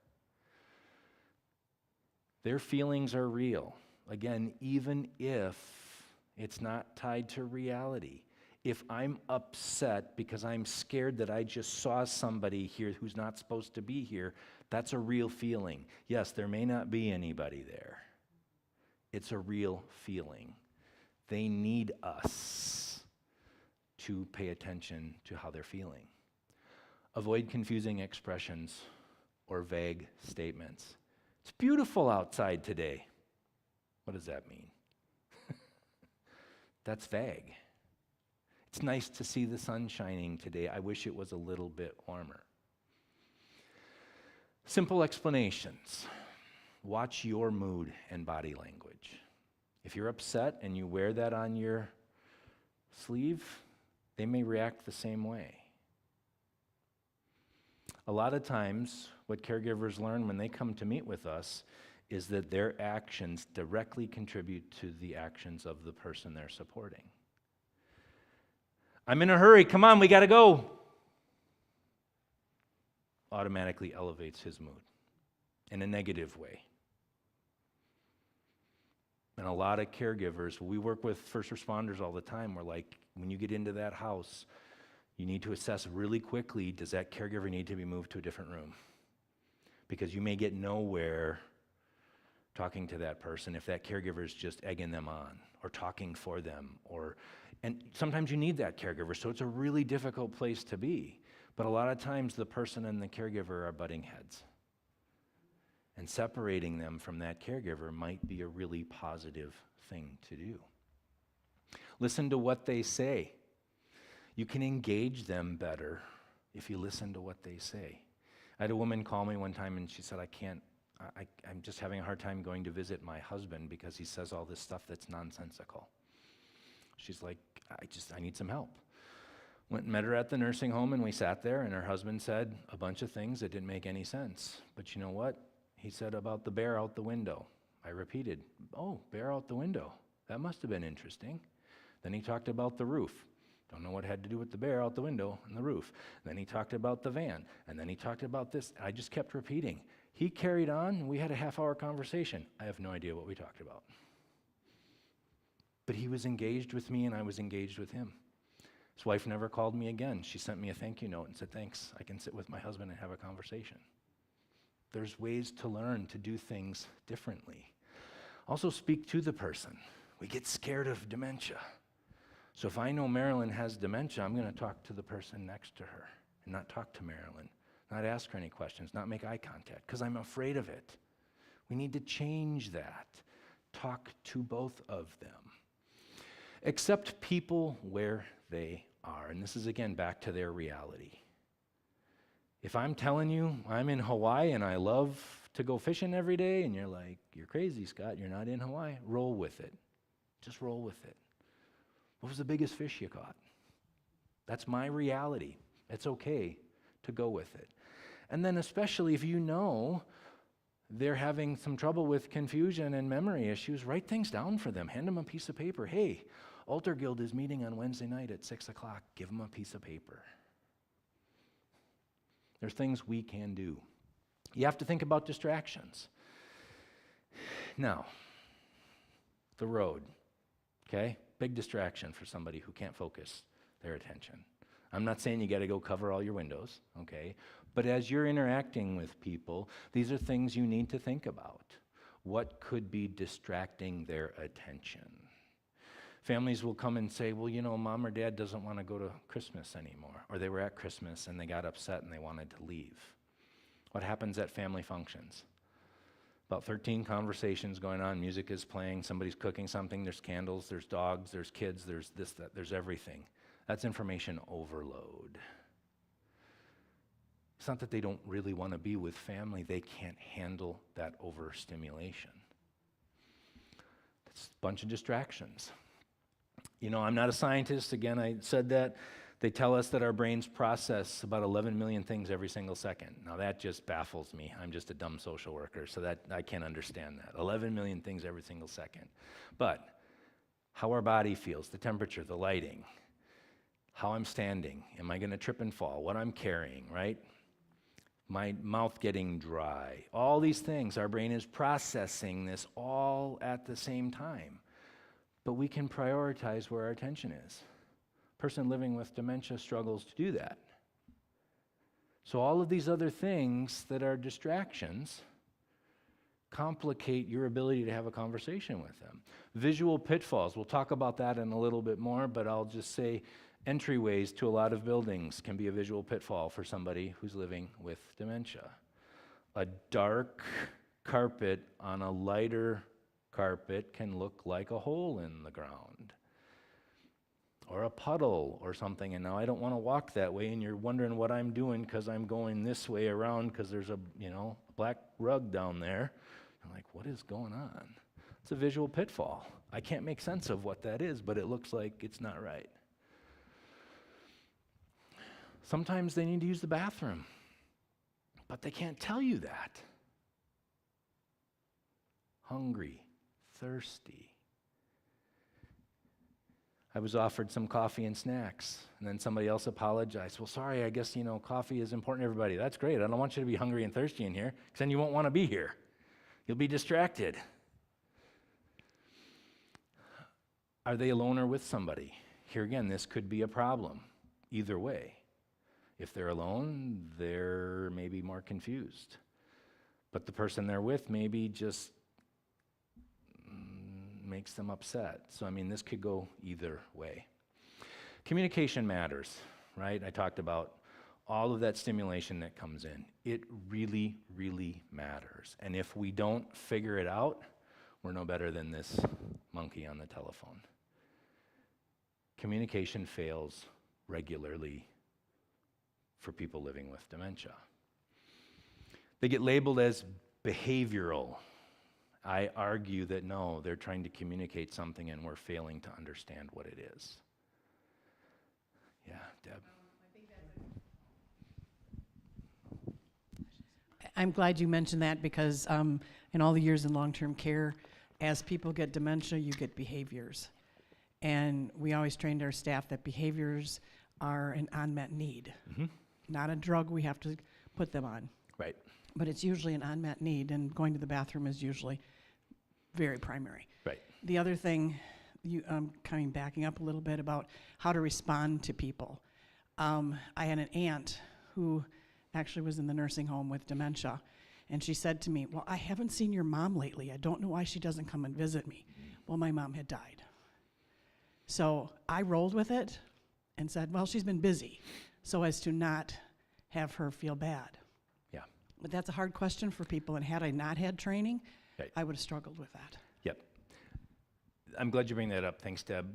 Their feelings are real. Again, even if it's not tied to reality. If I'm upset because I'm scared that I just saw somebody here who's not supposed to be here, that's a real feeling. Yes, there may not be anybody there. It's a real feeling. They need us to pay attention to how they're feeling. Avoid confusing expressions or vague statements. It's beautiful outside today. What does that mean? That's vague. It's nice to see the sun shining today. I wish it was a little bit warmer. Simple explanations. Watch your mood and body language. If you're upset and you wear that on your sleeve, they may react the same way. A lot of times, what caregivers learn when they come to meet with us is that their actions directly contribute to the actions of the person they're supporting. I'm in a hurry, come on, we gotta go. Automatically elevates his mood in a negative way. And a lot of caregivers, we work with first responders all the time, we're like, when you get into that house, you need to assess really quickly, does that caregiver need to be moved to a different room? Because you may get nowhere talking to that person if that caregiver is just egging them on or talking for them, and sometimes you need that caregiver, so it's a really difficult place to be. But a lot of times the person and the caregiver are butting heads. And separating them from that caregiver might be a really positive thing to do. Listen to what they say. You can engage them better if you listen to what they say. I had a woman call me one time and she said, I'm just having a hard time going to visit my husband because he says all this stuff that's nonsensical. She's like, I need some help. Went and met her at the nursing home and we sat there and her husband said a bunch of things that didn't make any sense. But you know what? He said about the bear out the window. I repeated, oh, bear out the window. That must have been interesting. Then he talked about the roof. Don't know what had to do with the bear out the window and the roof. Then he talked about the van. And then he talked about this. I just kept repeating. He carried on and we had a half-hour conversation. I have no idea what we talked about. But he was engaged with me and I was engaged with him. His wife never called me again. She sent me a thank you note and said, thanks, I can sit with my husband and have a conversation. There's ways to learn to do things differently. Also speak to the person. We get scared of dementia. So if I know Marilyn has dementia, I'm going to talk to the person next to her and not talk to Marilyn, not ask her any questions, not make eye contact, because I'm afraid of it. We need to change that. Talk to both of them. Accept people where they are. And this is, again, back to their reality. If I'm telling you I'm in Hawaii and I love to go fishing every day, and you're like, you're crazy, Scott, you're not in Hawaii, roll with it. Just roll with it. What was the biggest fish you caught? That's my reality. It's okay to go with it. And then especially if you know they're having some trouble with confusion and memory issues, write things down for them. Hand them a piece of paper. Hey, Altar Guild is meeting on Wednesday night at 6 o'clock. Give them a piece of paper. There's things we can do. You have to think about distractions. Now, the road, okay? Big distraction for somebody who can't focus their attention. I'm not saying you got to go cover all your windows, okay? But as you're interacting with people, these are things you need to think about. What could be distracting their attention? Families will come and say, well, you know, mom or dad doesn't want to go to Christmas anymore. Or they were at Christmas and they got upset and they wanted to leave. What happens at family functions? About 13 conversations going on, music is playing, somebody's cooking something, there's candles, there's dogs, there's kids, there's this, that, there's everything. That's information overload. It's not that they don't really want to be with family, they can't handle that overstimulation. It's a bunch of distractions. You know, I'm not a scientist, again, I said that. They tell us that our brains process about 11 million things every single second. Now that just baffles me. I'm just a dumb social worker, so that I can't understand that. 11 million things every single second. But how our body feels, the temperature, the lighting, how I'm standing, am I going to trip and fall, what I'm carrying, right? My mouth getting dry, all these things, our brain is processing this all at the same time. But we can prioritize where our attention is. Person living with dementia struggles to do that. So all of these other things that are distractions complicate your ability to have a conversation with them. Visual pitfalls, we'll talk about that in a little bit more, but I'll just say entryways to a lot of buildings can be a visual pitfall for somebody who's living with dementia. A dark carpet on a lighter carpet can look like a hole in the ground. Or a puddle or something, and now I don't want to walk that way, and you're wondering what I'm doing because I'm going this way around because there's a black rug down there. I'm like, what is going on? It's a visual pitfall. I can't make sense of what that is, but it looks like it's not right. Sometimes they need to use the bathroom, but they can't tell you that. Hungry, thirsty. I was offered some coffee and snacks, and then somebody else apologized. Well, sorry, I guess, coffee is important to everybody. That's great. I don't want you to be hungry and thirsty in here, because then you won't want to be here. You'll be distracted. Are they alone or with somebody? Here again, this could be a problem. Either way. If they're alone, they're maybe more confused. But the person they're with maybe just makes them upset. So, this could go either way. Communication matters, right? I talked about all of that stimulation that comes in. It really, really matters. And if we don't figure it out, we're no better than this monkey on the telephone. Communication fails regularly for people living with dementia. They get labeled as behavioral. I argue that no, they're trying to communicate something and we're failing to understand what it is. Yeah, Deb. I'm glad you mentioned that because in all the years in long-term care, as people get dementia, you get behaviors. And we always trained our staff that behaviors are an unmet need, not a drug we have to put them on. Right. But it's usually an unmet need, and going to the bathroom is usually very primary. Right. The other thing, backing up a little bit about how to respond to people. I had an aunt who actually was in the nursing home with dementia, and she said to me, well, I haven't seen your mom lately. I don't know why she doesn't come and visit me. Well, my mom had died. So I rolled with it and said, well, she's been busy, so as to not have her feel bad. Yeah. But that's a hard question for people, and had I not had training, Right. I would have struggled with that. Yep. I'm glad you bring that up. Thanks, Deb.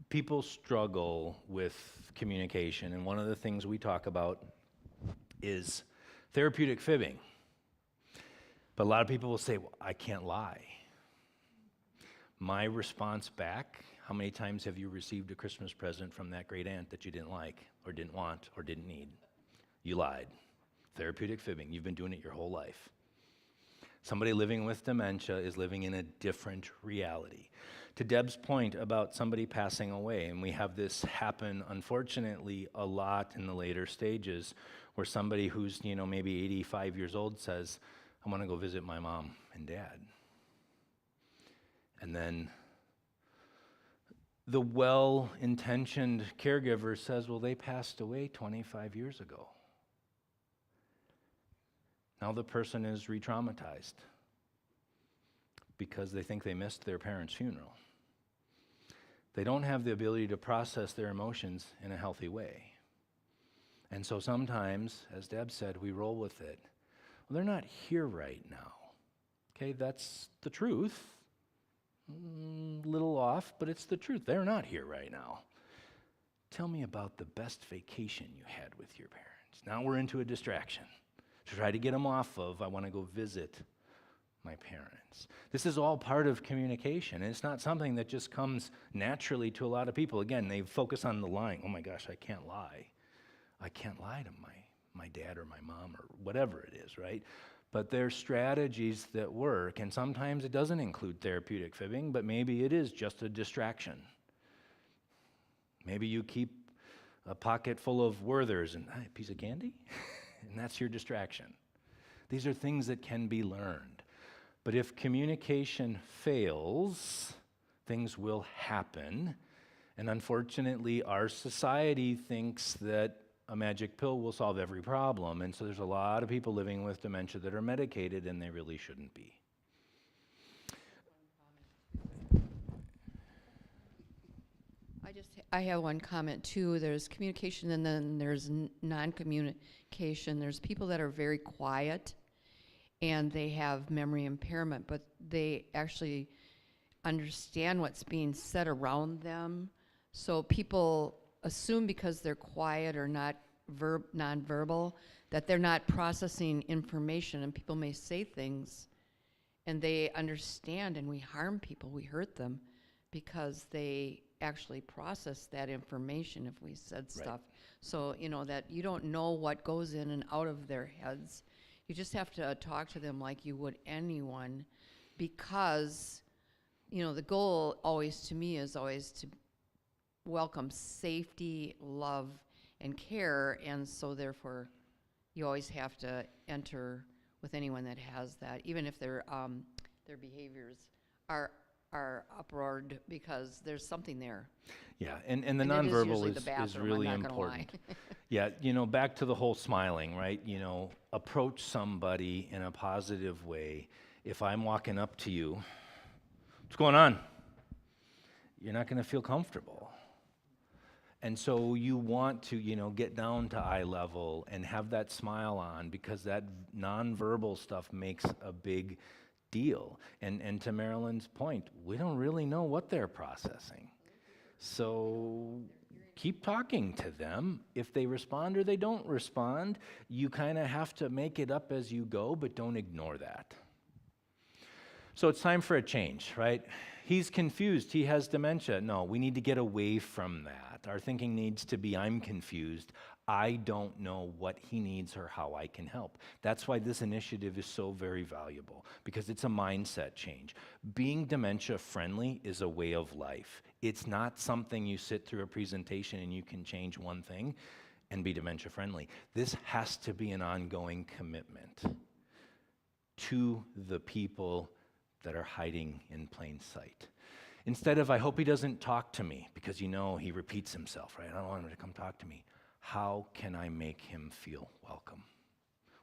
People struggle with communication, and one of the things we talk about is therapeutic fibbing. But a lot of people will say, well, I can't lie. My response back, how many times have you received a Christmas present from that great aunt that you didn't like, or didn't want, or didn't need? You lied. Therapeutic fibbing. You've been doing it your whole life. Somebody living with dementia is living in a different reality. To Deb's point about somebody passing away, and we have this happen, unfortunately, a lot in the later stages, where somebody who's, maybe 85 years old says, I want to go visit my mom and dad. And then the well-intentioned caregiver says, well, they passed away 25 years ago. Now the person is re-traumatized because they think they missed their parents' funeral. They don't have the ability to process their emotions in a healthy way. And so sometimes, as Deb said, we roll with it. Well, they're not here right now. Okay, that's the truth. Little off, but it's the truth. They're not here right now. Tell me about the best vacation you had with your parents. Now we're into a distraction. Try to get them off of, I want to go visit my parents. This is all part of communication, and it's not something that just comes naturally to a lot of people. Again, they focus on the lying. Oh my gosh, I can't lie. I can't lie to my dad or my mom or whatever it is, right? But there's strategies that work, and sometimes it doesn't include therapeutic fibbing, but maybe it is just a distraction. Maybe you keep a pocket full of Werthers and a piece of candy, and that's your distraction. These are things that can be learned. But if communication fails, things will happen. And unfortunately, our society thinks that a magic pill will solve every problem. And so there's a lot of people living with dementia that are medicated, and they really shouldn't be. I have one comment too. There's communication and then there's non-communication. There's people that are very quiet and they have memory impairment, but they actually understand what's being said around them. So people assume because they're quiet or not nonverbal that they're not processing information, and people may say things and they understand, and we harm people, we hurt them, because they actually process that information if we said stuff. So, that you don't know what goes in and out of their heads. You just have to talk to them like you would anyone, because, the goal always to me is always to welcome safety, love, and care, and so therefore you always have to enter with anyone that has that, even if their behaviors are uproared, because there's something there. Yeah, and the And it is nonverbal usually the is bathroom, really I'm not gonna lie. important. Yeah, back to the whole smiling, right? Approach somebody in a positive way. If I'm walking up to you, what's going on? You're not going to feel comfortable. And so you want to, get down to eye level and have that smile on, because that nonverbal stuff makes a big deal. And to Marilyn's point, we don't really know what they're processing. So keep talking to them. If they respond or they don't respond, you kind of have to make it up as you go, but don't ignore that. So it's time for a change, right? He's confused. He has dementia. No, we need to get away from that. Our thinking needs to be, I'm confused. I don't know what he needs or how I can help. That's why this initiative is so very valuable, because it's a mindset change. Being dementia-friendly is a way of life. It's not something you sit through a presentation and you can change one thing and be dementia-friendly. This has to be an ongoing commitment to the people that are hiding in plain sight. Instead of, I hope he doesn't talk to me, because he repeats himself, right? I don't want him to come talk to me. How can I make him feel welcome?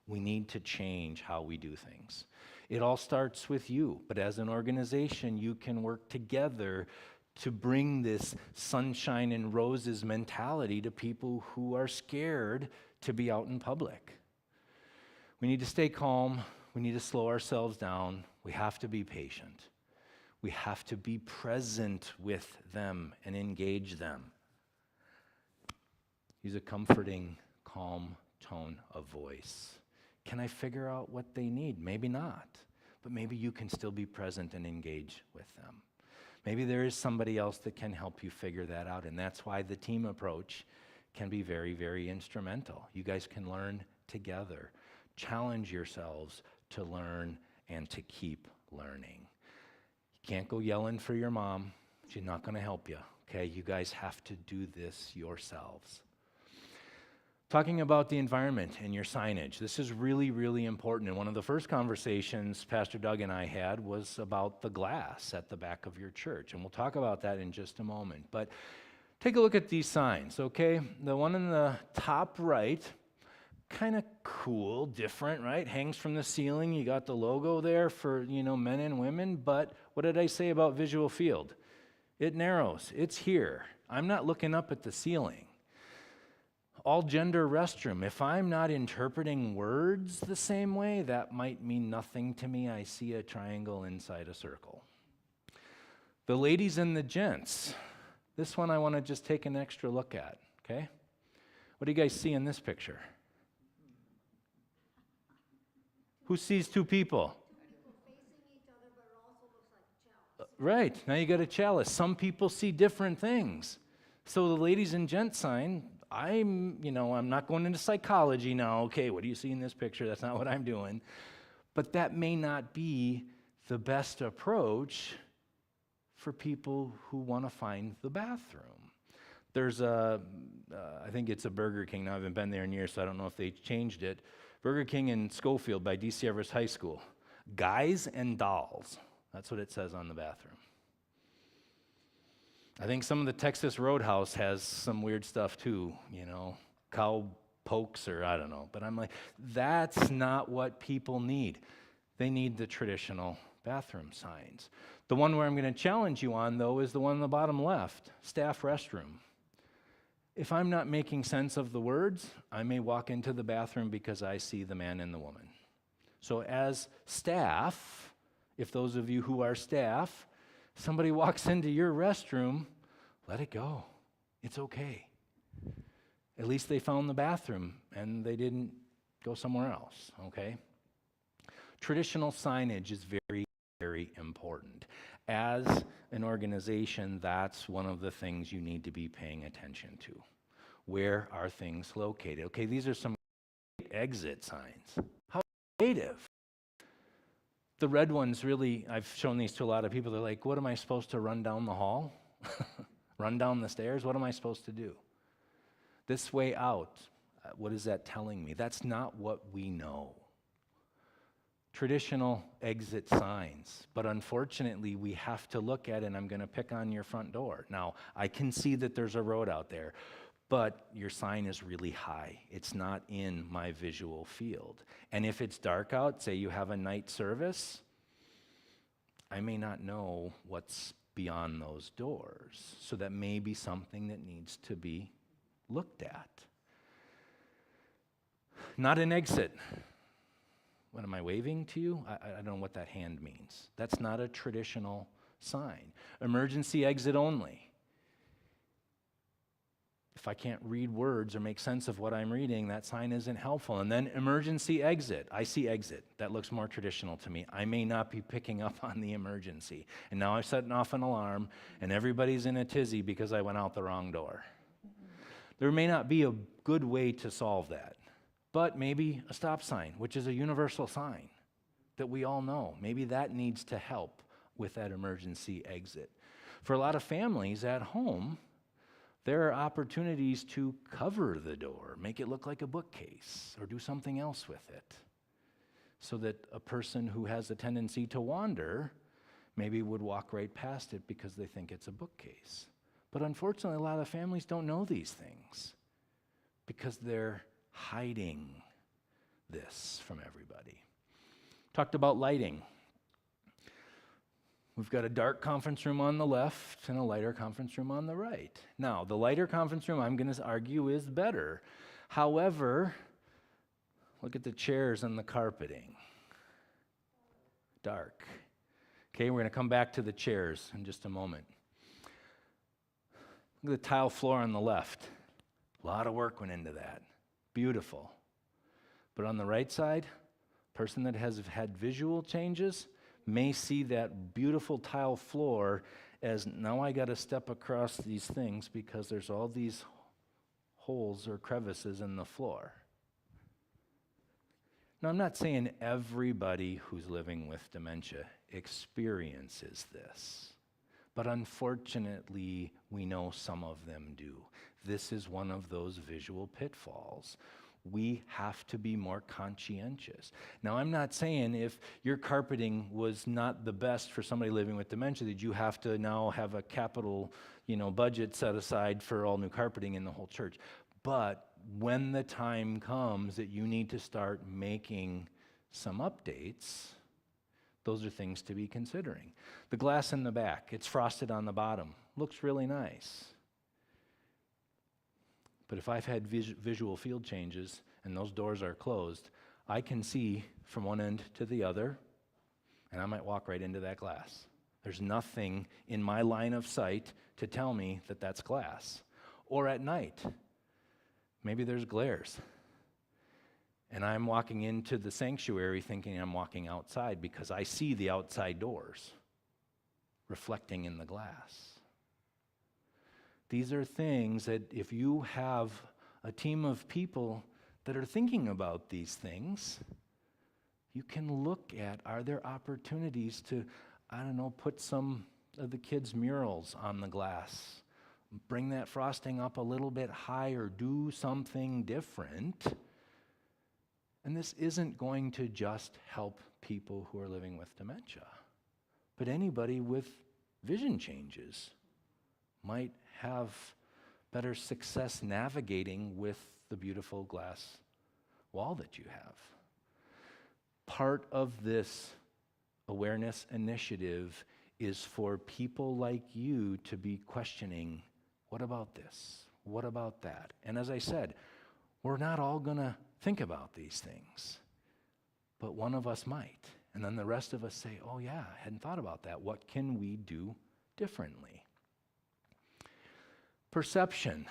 We need to change how we do things. It all starts with you, but as an organization, you can work together to bring this sunshine and roses mentality to people who are scared to be out in public. We need to stay calm. We need to slow ourselves down. We have to be patient. We have to be present with them and engage them. Use a comforting, calm tone of voice. Can I figure out what they need? Maybe not, but maybe you can still be present and engage with them. Maybe there is somebody else that can help you figure that out, and that's why the team approach can be very, very instrumental. You guys can learn together. Challenge yourselves to learn and to keep learning. You can't go yelling for your mom. She's not going to help you, okay? You guys have to do this yourselves. Talking about the environment and your signage. This is really, really important. And one of the first conversations Pastor Doug and I had was about the glass at the back of your church. And we'll talk about that in just a moment. But take a look at these signs, okay? The one in the top right, kind of cool, different, right? Hangs from the ceiling. You got the logo there for, men and women. But what did I say about visual field? It narrows. It's here. I'm not looking up at the ceiling. All gender restroom. If I'm not interpreting words the same way, that might mean nothing to me. I see a triangle inside a circle. The ladies and the gents. This one I want to just take an extra look at, okay? What do you guys see in this picture? Who sees two people? Right, now you got a chalice. Some people see different things. So the ladies and gents sign, I'm not going into psychology now. Okay, what do you see in this picture? That's not what I'm doing. But that may not be the best approach for people who want to find the bathroom. There's I think it's a Burger King. Now I haven't been there in years, so I don't know if they changed it. Burger King in Schofield by D.C. Everest High School. Guys and dolls. That's what it says on the bathroom. I think some of the Texas Roadhouse has some weird stuff too, cow pokes or I don't know. But I'm like, that's not what people need. They need the traditional bathroom signs. The one where I'm going to challenge you on, though, is the one on the bottom left, staff restroom. If I'm not making sense of the words, I may walk into the bathroom because I see the man and the woman. So as staff, if those of you who are staff, somebody walks into your restroom, let it go. It's okay. At least they found the bathroom and they didn't go somewhere else, okay? Traditional signage is very very important. As an organization, that's one of the things you need to be paying attention to. Where are things located? Okay, these are some exit signs. How creative. The red ones really, I've shown these to a lot of people. They're like, what am I supposed to run down the hall? Run down the stairs? What am I supposed to do? This way out, what is that telling me? That's not what we know. Traditional exit signs, but unfortunately we have to look at it, and I'm going to pick on your front door. Now, I can see that there's a road out there, but your sign is really high. It's not in my visual field. And if it's dark out, say you have a night service, I may not know what's beyond those doors. So that may be something that needs to be looked at. Not an exit. What am I waving to you? I don't know what that hand means. That's not a traditional sign. Emergency exit only. If I can't read words or make sense of what I'm reading, that sign isn't helpful. And then emergency exit. I see exit. That looks more traditional to me. I may not be picking up on the emergency. And now I'm setting off an alarm, and everybody's in a tizzy because I went out the wrong door. There may not be a good way to solve that, but maybe a stop sign, which is a universal sign that we all know. Maybe that needs to help with that emergency exit. For a lot of families at home, there are opportunities to cover the door, make it look like a bookcase, or do something else with it, so that a person who has a tendency to wander maybe would walk right past it because they think it's a bookcase. But unfortunately, a lot of families don't know these things because they're hiding this from everybody. Talked about lighting. We've got a dark conference room on the left and a lighter conference room on the right. Now, the lighter conference room, I'm going to argue, is better. However, look at the chairs and the carpeting. Dark. Okay, we're going to come back to the chairs in just a moment. Look at the tile floor on the left. A lot of work went into that. Beautiful. But on the right side, a person that has had visual changes may see that beautiful tile floor as, now I got to step across these things because there's all these holes or crevices in the floor. Now, I'm not saying everybody who's living with dementia experiences this, but unfortunately, we know some of them do. This is one of those visual pitfalls. We have to be more conscientious. Now, I'm not saying if your carpeting was not the best for somebody living with dementia that you have to now have a capital, budget set aside for all new carpeting in the whole church. But when the time comes that you need to start making some updates, those are things to be considering. The glass in the back, it's frosted on the bottom. Looks really nice. But if I've had visual field changes and those doors are closed, I can see from one end to the other, and I might walk right into that glass. There's nothing in my line of sight to tell me that that's glass. Or at night, maybe there's glares. And I'm walking into the sanctuary thinking I'm walking outside because I see the outside doors reflecting in the glass. These are things that if you have a team of people that are thinking about these things, you can look at, are there opportunities to, put some of the kids' murals on the glass, bring that frosting up a little bit higher, do something different. And this isn't going to just help people who are living with dementia, but anybody with vision changes might have better success navigating with the beautiful glass wall that you have. Part of this awareness initiative is for people like you to be questioning, what about this? What about that? And as I said, we're not all going to think about these things, but one of us might. And then the rest of us say, oh yeah, I hadn't thought about that. What can we do differently? Perception.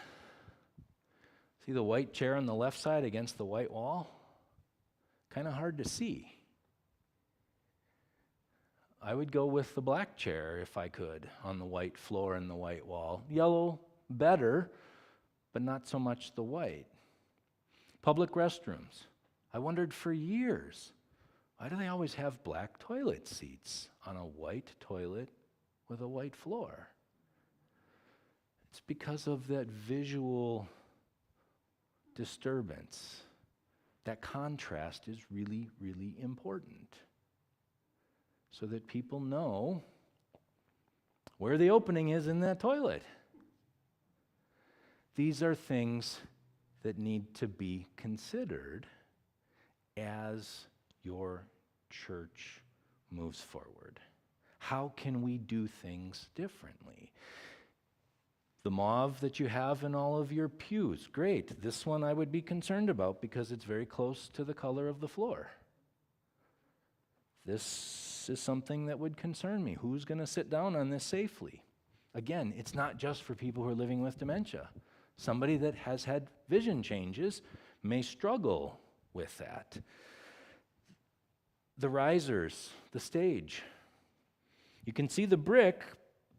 See the white chair on the left side against the white wall? Kind of hard to see. I would go with the black chair if I could, on the white floor and the white wall. Yellow, better, but not so much the white. Public restrooms. I wondered for years, why do they always have black toilet seats on a white toilet with a white floor? It's because of that visual disturbance. That contrast is really, really important, so that people know where the opening is in that toilet. These are things that need to be considered as your church moves forward. How can we do things differently? The mauve that you have in all of your pews, great. This one I would be concerned about because it's very close to the color of the floor. This is something that would concern me. Who's going to sit down on this safely? Again, it's not just for people who are living with dementia. Somebody that has had vision changes may struggle with that. The risers, the stage. You can see the brick,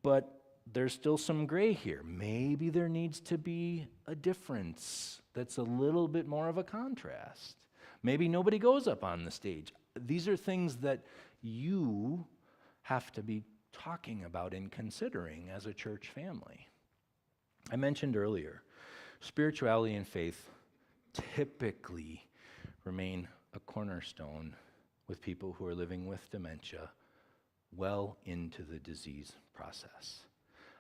but there's still some gray here. Maybe there needs to be a difference that's a little bit more of a contrast. Maybe nobody goes up on the stage. These are things that you have to be talking about and considering as a church family. I mentioned earlier, spirituality and faith typically remain a cornerstone with people who are living with dementia well into the disease process.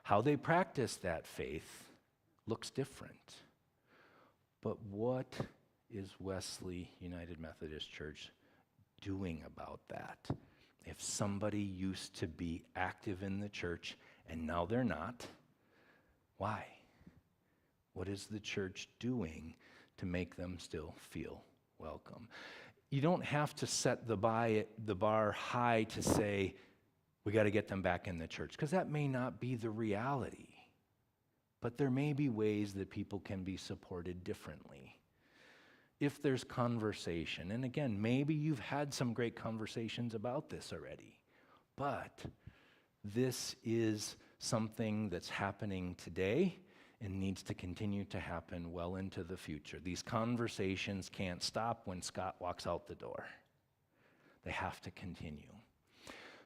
How they practice that faith looks different. But what is Wesley United Methodist Church doing about that? If somebody used to be active in the church and now they're not, why? What is the church doing to make them still feel welcome? You don't have to set the bar high to say, we got to get them back in the church, because that may not be the reality. But there may be ways that people can be supported differently. If there's conversation, and again, maybe you've had some great conversations about this already, but this is something that's happening today and needs to continue to happen well into the future. These conversations can't stop when Scott walks out the door. They have to continue.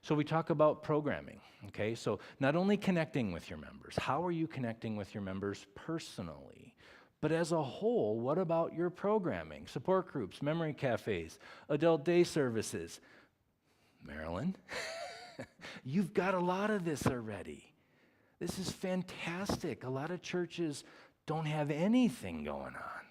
So we talk about programming, okay? So not only connecting with your members, how are you connecting with your members personally? But as a whole, what about your programming? Support groups, memory cafes, adult day services. Marilyn, you've got a lot of this already. This is fantastic. A lot of churches don't have anything going on.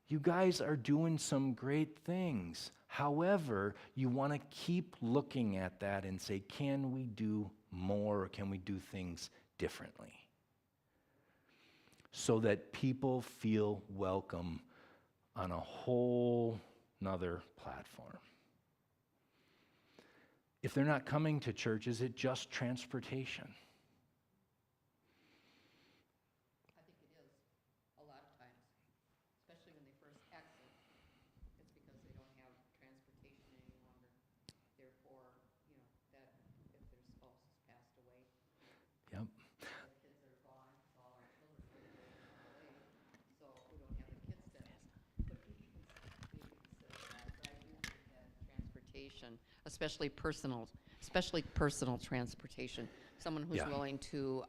You guys are doing some great things. However, you want to keep looking at that and say, can we do more, or can we do things differently? So that people feel welcome on a whole nother platform. If they're not coming to church, is it just transportation? I think it is, a lot of times, especially when they first exit. It's because they don't have transportation any longer. Therefore, that if their spouse has passed away, Yep. the kids are gone, so all our children are away. So we don't have the kids there. But we can maybe consider that. But I do think that transportation, especially personal transportation, someone who's Yeah. willing to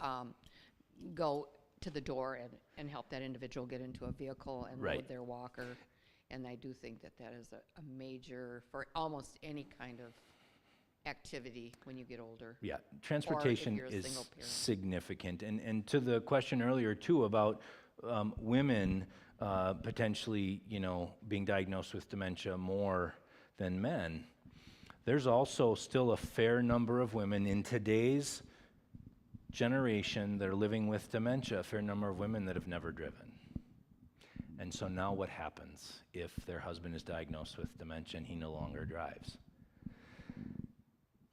go to the door and help that individual get into a vehicle and Right. load their walker. And I do think that is a major, for almost any kind of activity when you get older. Yeah, transportation you're a is single parent. significant. And to the question earlier too about women potentially, being diagnosed with dementia more than men, there's also still a fair number of women in today's generation that are living with dementia, a fair number of women that have never driven. And so now what happens if their husband is diagnosed with dementia and he no longer drives?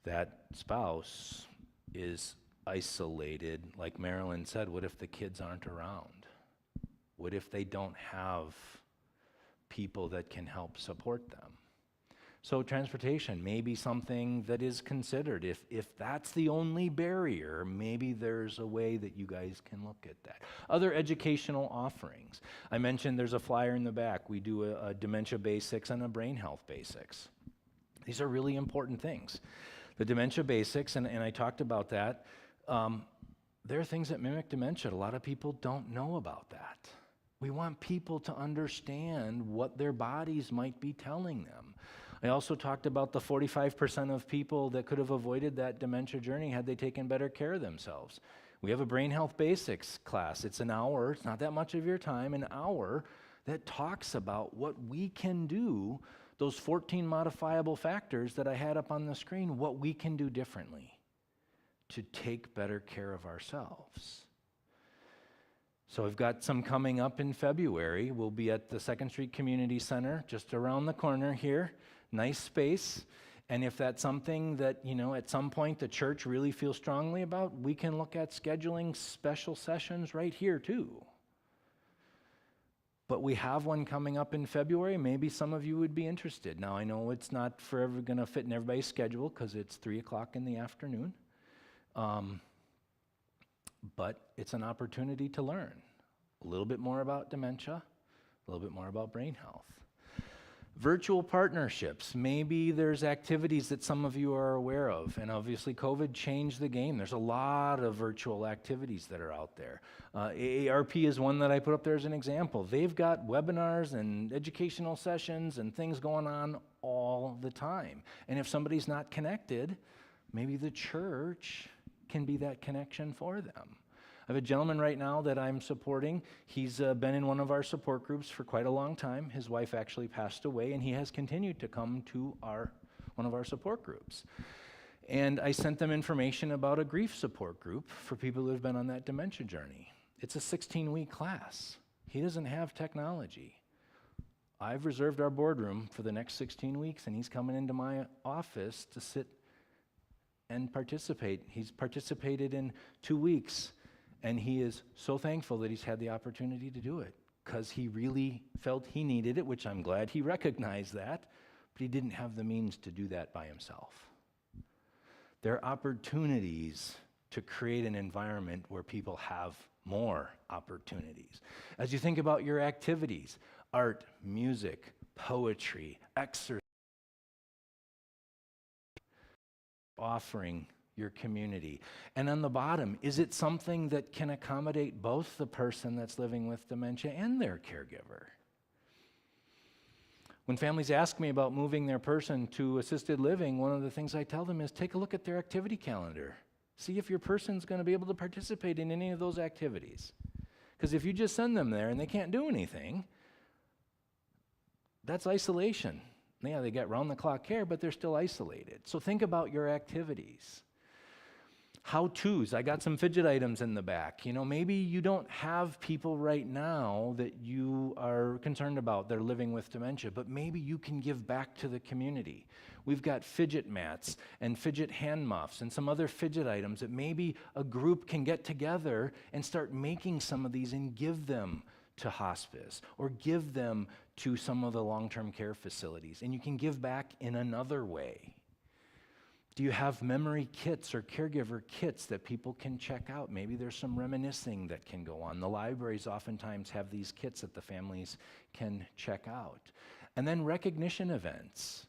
That spouse is isolated. Like Marilyn said, what if the kids aren't around? What if they don't have people that can help support them? So transportation may be something that is considered. If that's the only barrier, maybe there's a way that you guys can look at that. Other educational offerings. I mentioned there's a flyer in the back. We do a dementia basics and a brain health basics. These are really important things. The dementia basics, and I talked about that, there are things that mimic dementia. A lot of people don't know about that. We want people to understand what their bodies might be telling them. I also talked about the 45% of people that could have avoided that dementia journey had they taken better care of themselves. We have a brain health basics class. It's an hour, it's not that much of your time, an hour that talks about what we can do, those 14 modifiable factors that I had up on the screen, what we can do differently to take better care of ourselves. So we've got some coming up in February. We'll be at the 2nd Street Community Center, just around the corner here. Nice space. And if that's something that, at some point the church really feels strongly about, we can look at scheduling special sessions right here too. But we have one coming up in February. Maybe some of you would be interested. Now, I know it's not forever going to fit in everybody's schedule because it's 3 o'clock in the afternoon. But it's an opportunity to learn a little bit more about dementia, a little bit more about brain health. Virtual partnerships. Maybe there's activities that some of you are aware of, and obviously COVID changed the game. There's a lot of virtual activities that are out there. AARP is one that I put up there as an example. They've got webinars and educational sessions and things going on all the time. And if somebody's not connected, maybe the church can be that connection for them. I have a gentleman right now that I'm supporting. He's been in one of our support groups for quite a long time. His wife actually passed away, and he has continued to come to one of our support groups. And I sent them information about a grief support group for people who have been on that dementia journey. It's a 16-week class. He doesn't have technology. I've reserved our boardroom for the next 16 weeks, and he's coming into my office to sit and participate. He's participated in 2 weeks, and he is so thankful that he's had the opportunity to do it because he really felt he needed it, which I'm glad he recognized that, but he didn't have the means to do that by himself. There are opportunities to create an environment where people have more opportunities. As you think about your activities, art, music, poetry, exercise, offering your community. And on the bottom, is it something that can accommodate both the person that's living with dementia and their caregiver? When families ask me about moving their person to assisted living, one of the things I tell them is take a look at their activity calendar. See if your person's going to be able to participate in any of those activities. Because if you just send them there and they can't do anything, that's isolation. Yeah, they get round-the-clock care, but they're still isolated. So think about your activities. How-tos. I got some fidget items in the back. Maybe you don't have people right now that you are concerned about. They're living with dementia, but maybe you can give back to the community. We've got fidget mats and fidget hand muffs and some other fidget items that maybe a group can get together and start making some of these and give them to hospice or give them to some of the long-term care facilities. And you can give back in another way. Do you have memory kits or caregiver kits that people can check out? Maybe there's some reminiscing that can go on. The libraries oftentimes have these kits that the families can check out. And then recognition events.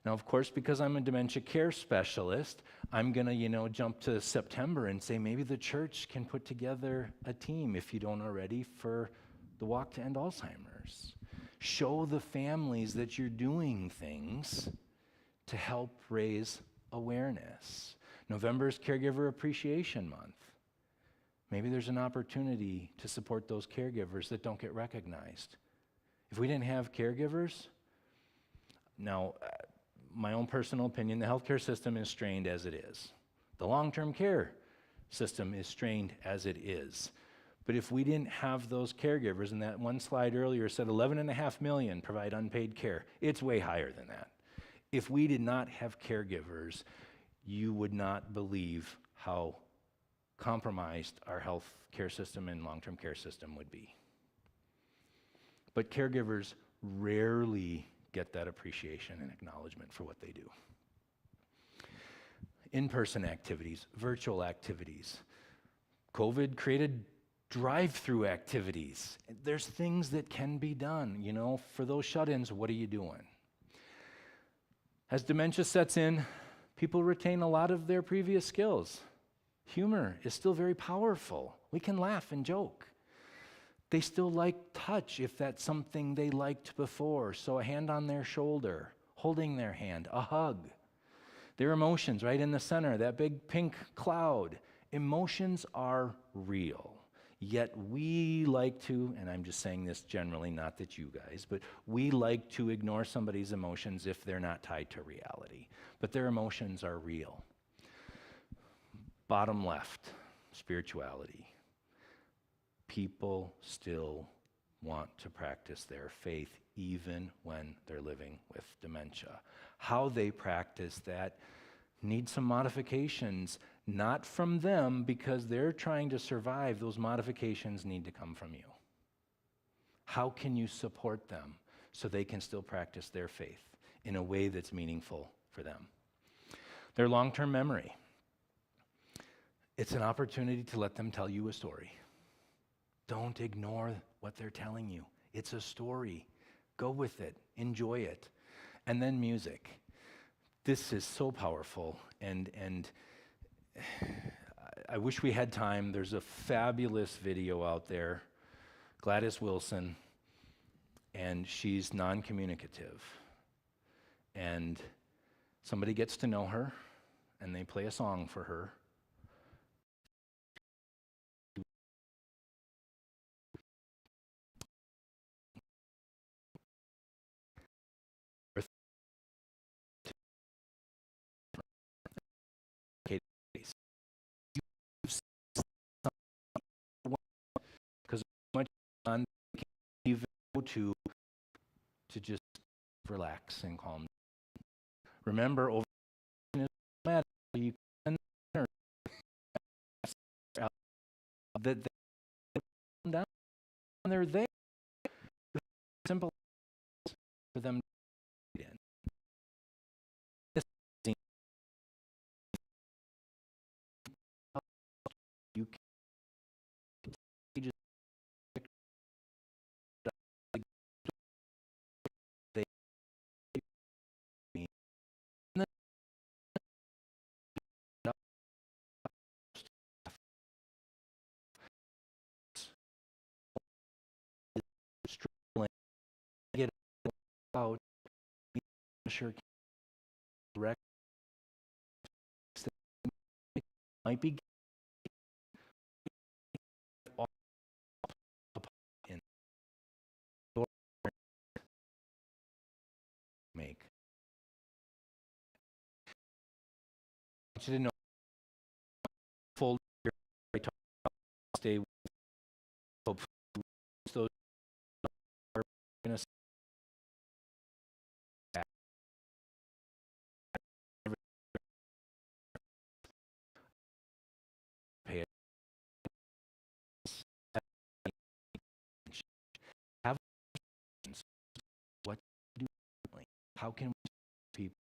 Now, of course, because I'm a dementia care specialist, I'm going to, jump to September and say maybe the church can put together a team, if you don't already, for the Walk to End Alzheimer's. Show the families that you're doing things to help raise awareness. November is Caregiver Appreciation Month. Maybe there's an opportunity to support those caregivers that don't get recognized. If we didn't have caregivers, now, my own personal opinion, the healthcare system is strained as it is. The long-term care system is strained as it is. But if we didn't have those caregivers, and that one slide earlier said 11.5 million provide unpaid care, it's way higher than that. If we did not have caregivers, you would not believe how compromised our health care system and long-term care system would be. But caregivers rarely get that appreciation and acknowledgement for what they do. In-person activities, virtual activities. COVID created drive-through activities. There's things that can be done, you know, for those shut-ins, what are you doing? As dementia sets in, people retain a lot of their previous skills. Humor is still very powerful. We can laugh and joke. They still like touch if that's something they liked before. So a hand on their shoulder, holding their hand, a hug. Their emotions right in the center, that big pink cloud. Emotions are real. Yet we like to, and I'm just saying this generally, not that you guys, but we like to ignore somebody's emotions if they're not tied to reality. But their emotions are real. Bottom left, spirituality. People still want to practice their faith even when they're living with dementia. How they practice that needs some modifications, not from them because they're trying to survive. Those modifications need to come from you. How can you support them so they can still practice their faith in a way that's meaningful for them? Their long-term memory. It's an opportunity to let them tell you a story. Don't ignore what they're telling you. It's a story. Go with it. Enjoy it. And then music. This is so powerful, and I wish we had time. There's a fabulous video out there, Gladys Wilson, and she's non-communicative. And somebody gets to know her, and they play a song for her. Because much on even to just relax and calm. Remember, over you can that they calm down. They're there. Simple for them to get in. You can just they struggling get out. Sure, direct might be in make. I want you to know fold stay those are going to pay have what do how can people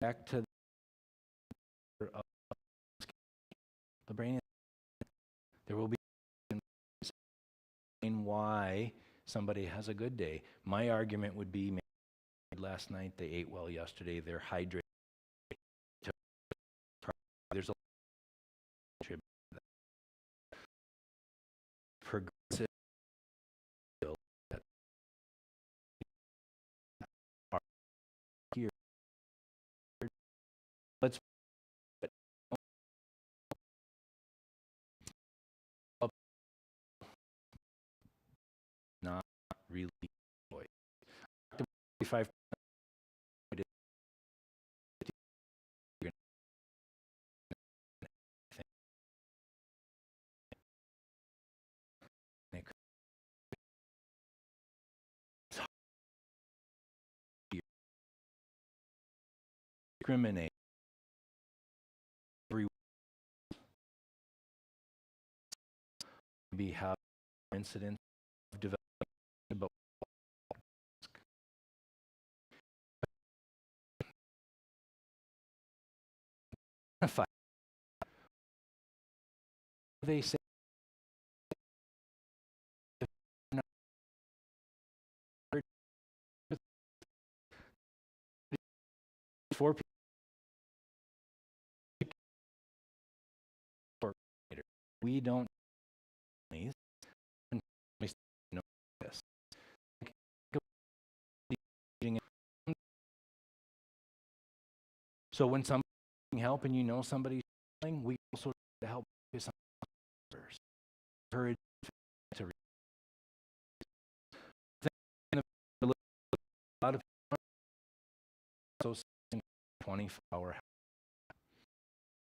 back to the brain. There will be why somebody has a good day. My argument would be last night they ate well yesterday, they're hydrated. There's a progressive here. Let's not really enjoy. 45 discriminate maybe have incidents of development, but they say for people we don't know this. So when somebody's needing help and you know somebody's struggling, we also try to help focus on others. Encourage to a lot of people so 24-hour.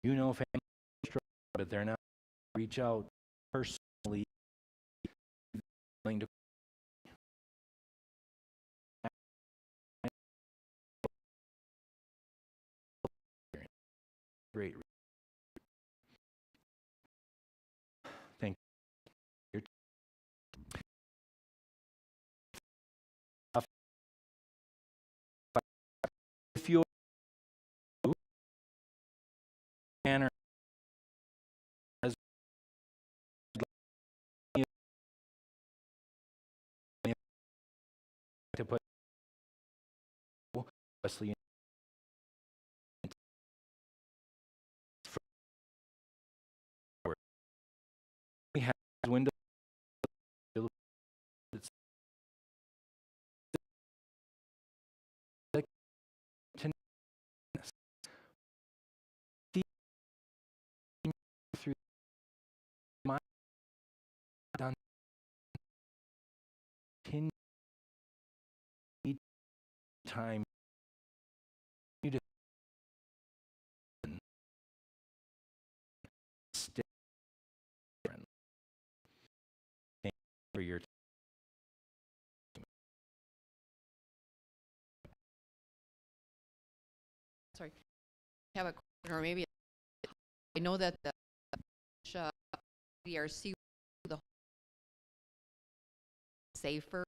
You know family struggle, but they're not reach out personally, willing to great. Thank you. If you're manner as to put Wesley we have window it's like to see through my done each time you just stay for your Sorry, I have a question, or maybe I know that the DRC the safer.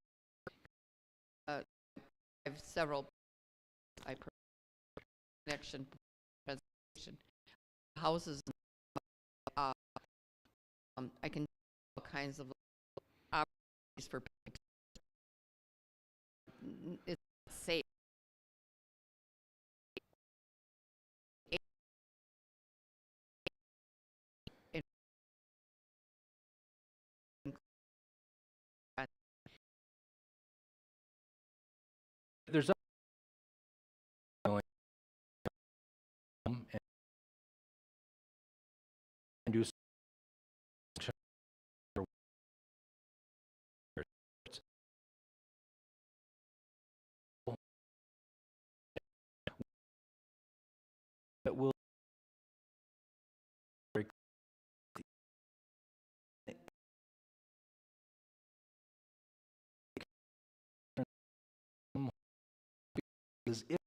I have several. I connection presentation houses. I can do all kinds of opportunities for people. It's safe. There's and do that will is if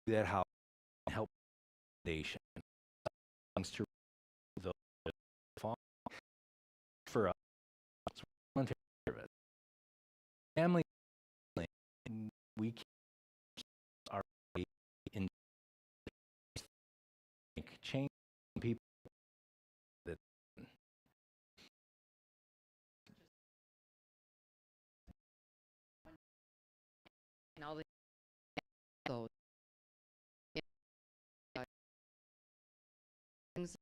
that how help foundation to the for us family we are in change people that And all the those things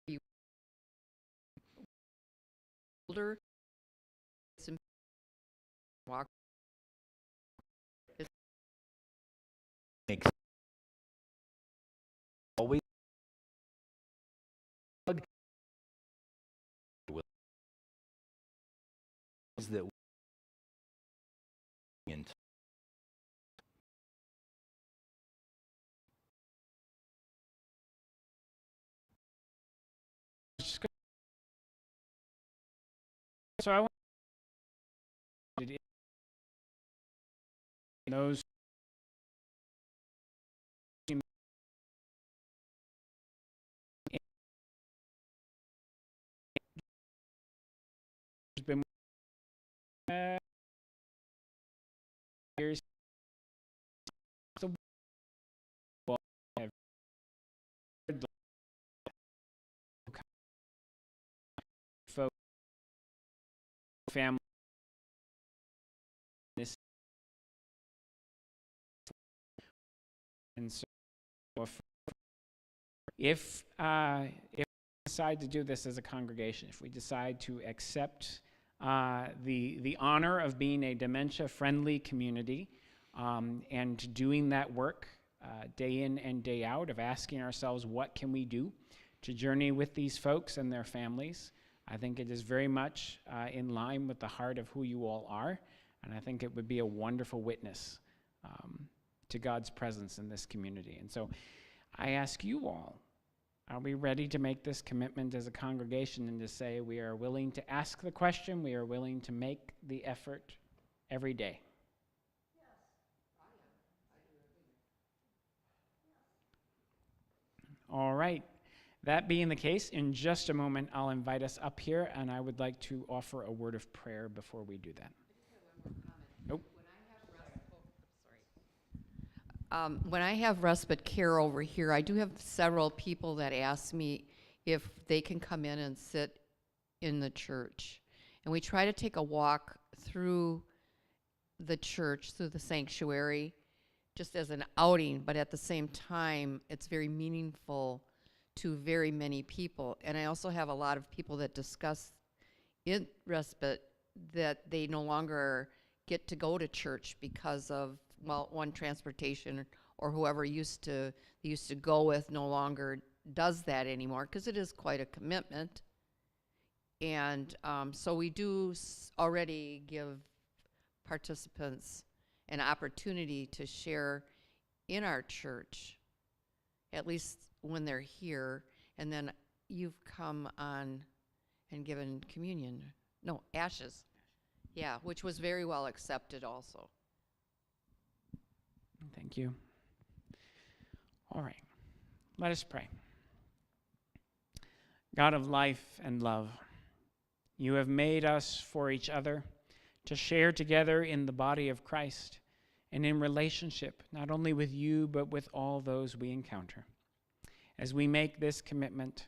you older some walk makes always that into So I want those years. The have heard the folks, family, this, and so if we decide to do this as a congregation, if we decide to accept the honor of being a dementia-friendly community, and doing that work day in and day out of asking ourselves, what can we do to journey with these folks and their families? I think it is very much in line with the heart of who you all are, and I think it would be a wonderful witness to God's presence in this community. And so I ask you all, are we ready to make this commitment as a congregation and to say we are willing to ask the question, we are willing to make the effort every day? All right. That being the case, in just a moment, I'll invite us up here, and I would like to offer a word of prayer before we do that. Nope. When I have respite care over here, I do have several people that ask me if they can come in and sit in the church. And we try to take a walk through the church, through the sanctuary, just as an outing, but at the same time, it's very meaningful to very many people. And I also have a lot of people that discuss in respite that they no longer get to go to church because of, well, one, transportation, or whoever they used to go with no longer does that anymore, because it is quite a commitment. And so we do already give participants an opportunity to share in our church, at least when they're here. And then you've come on and given communion. No, ashes. Yeah, which was very well accepted also. Thank you. All right. Let us pray. God of life and love, you have made us for each other to share together in the body of Christ and in relationship, not only with you, but with all those we encounter. As we make this commitment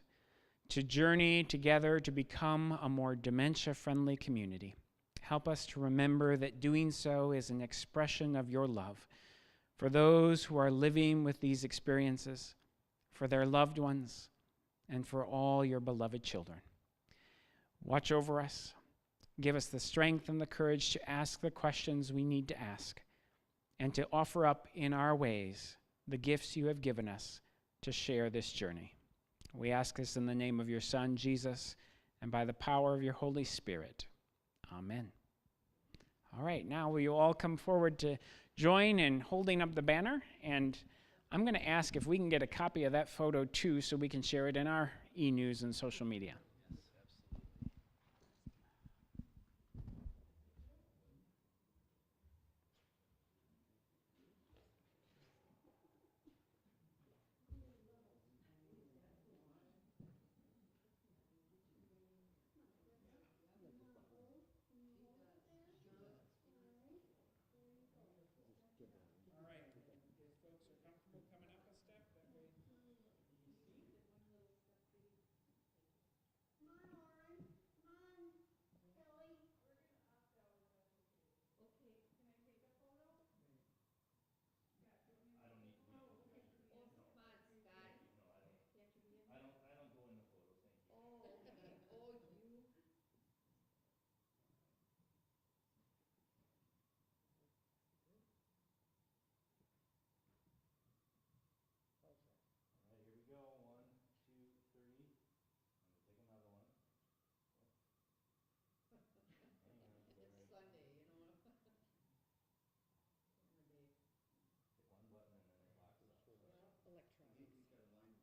to journey together to become a more dementia-friendly community, help us to remember that doing so is an expression of your love for those who are living with these experiences, for their loved ones, and for all your beloved children. Watch over us. Give us the strength and the courage to ask the questions we need to ask, and to offer up in our ways the gifts you have given us to share this journey. We ask this in the name of your Son, Jesus, and by the power of your Holy Spirit. Amen. All right, now will you all come forward to join in holding up the banner? And I'm going to ask if we can get a copy of that photo too, so we can share it in our e-news and social media.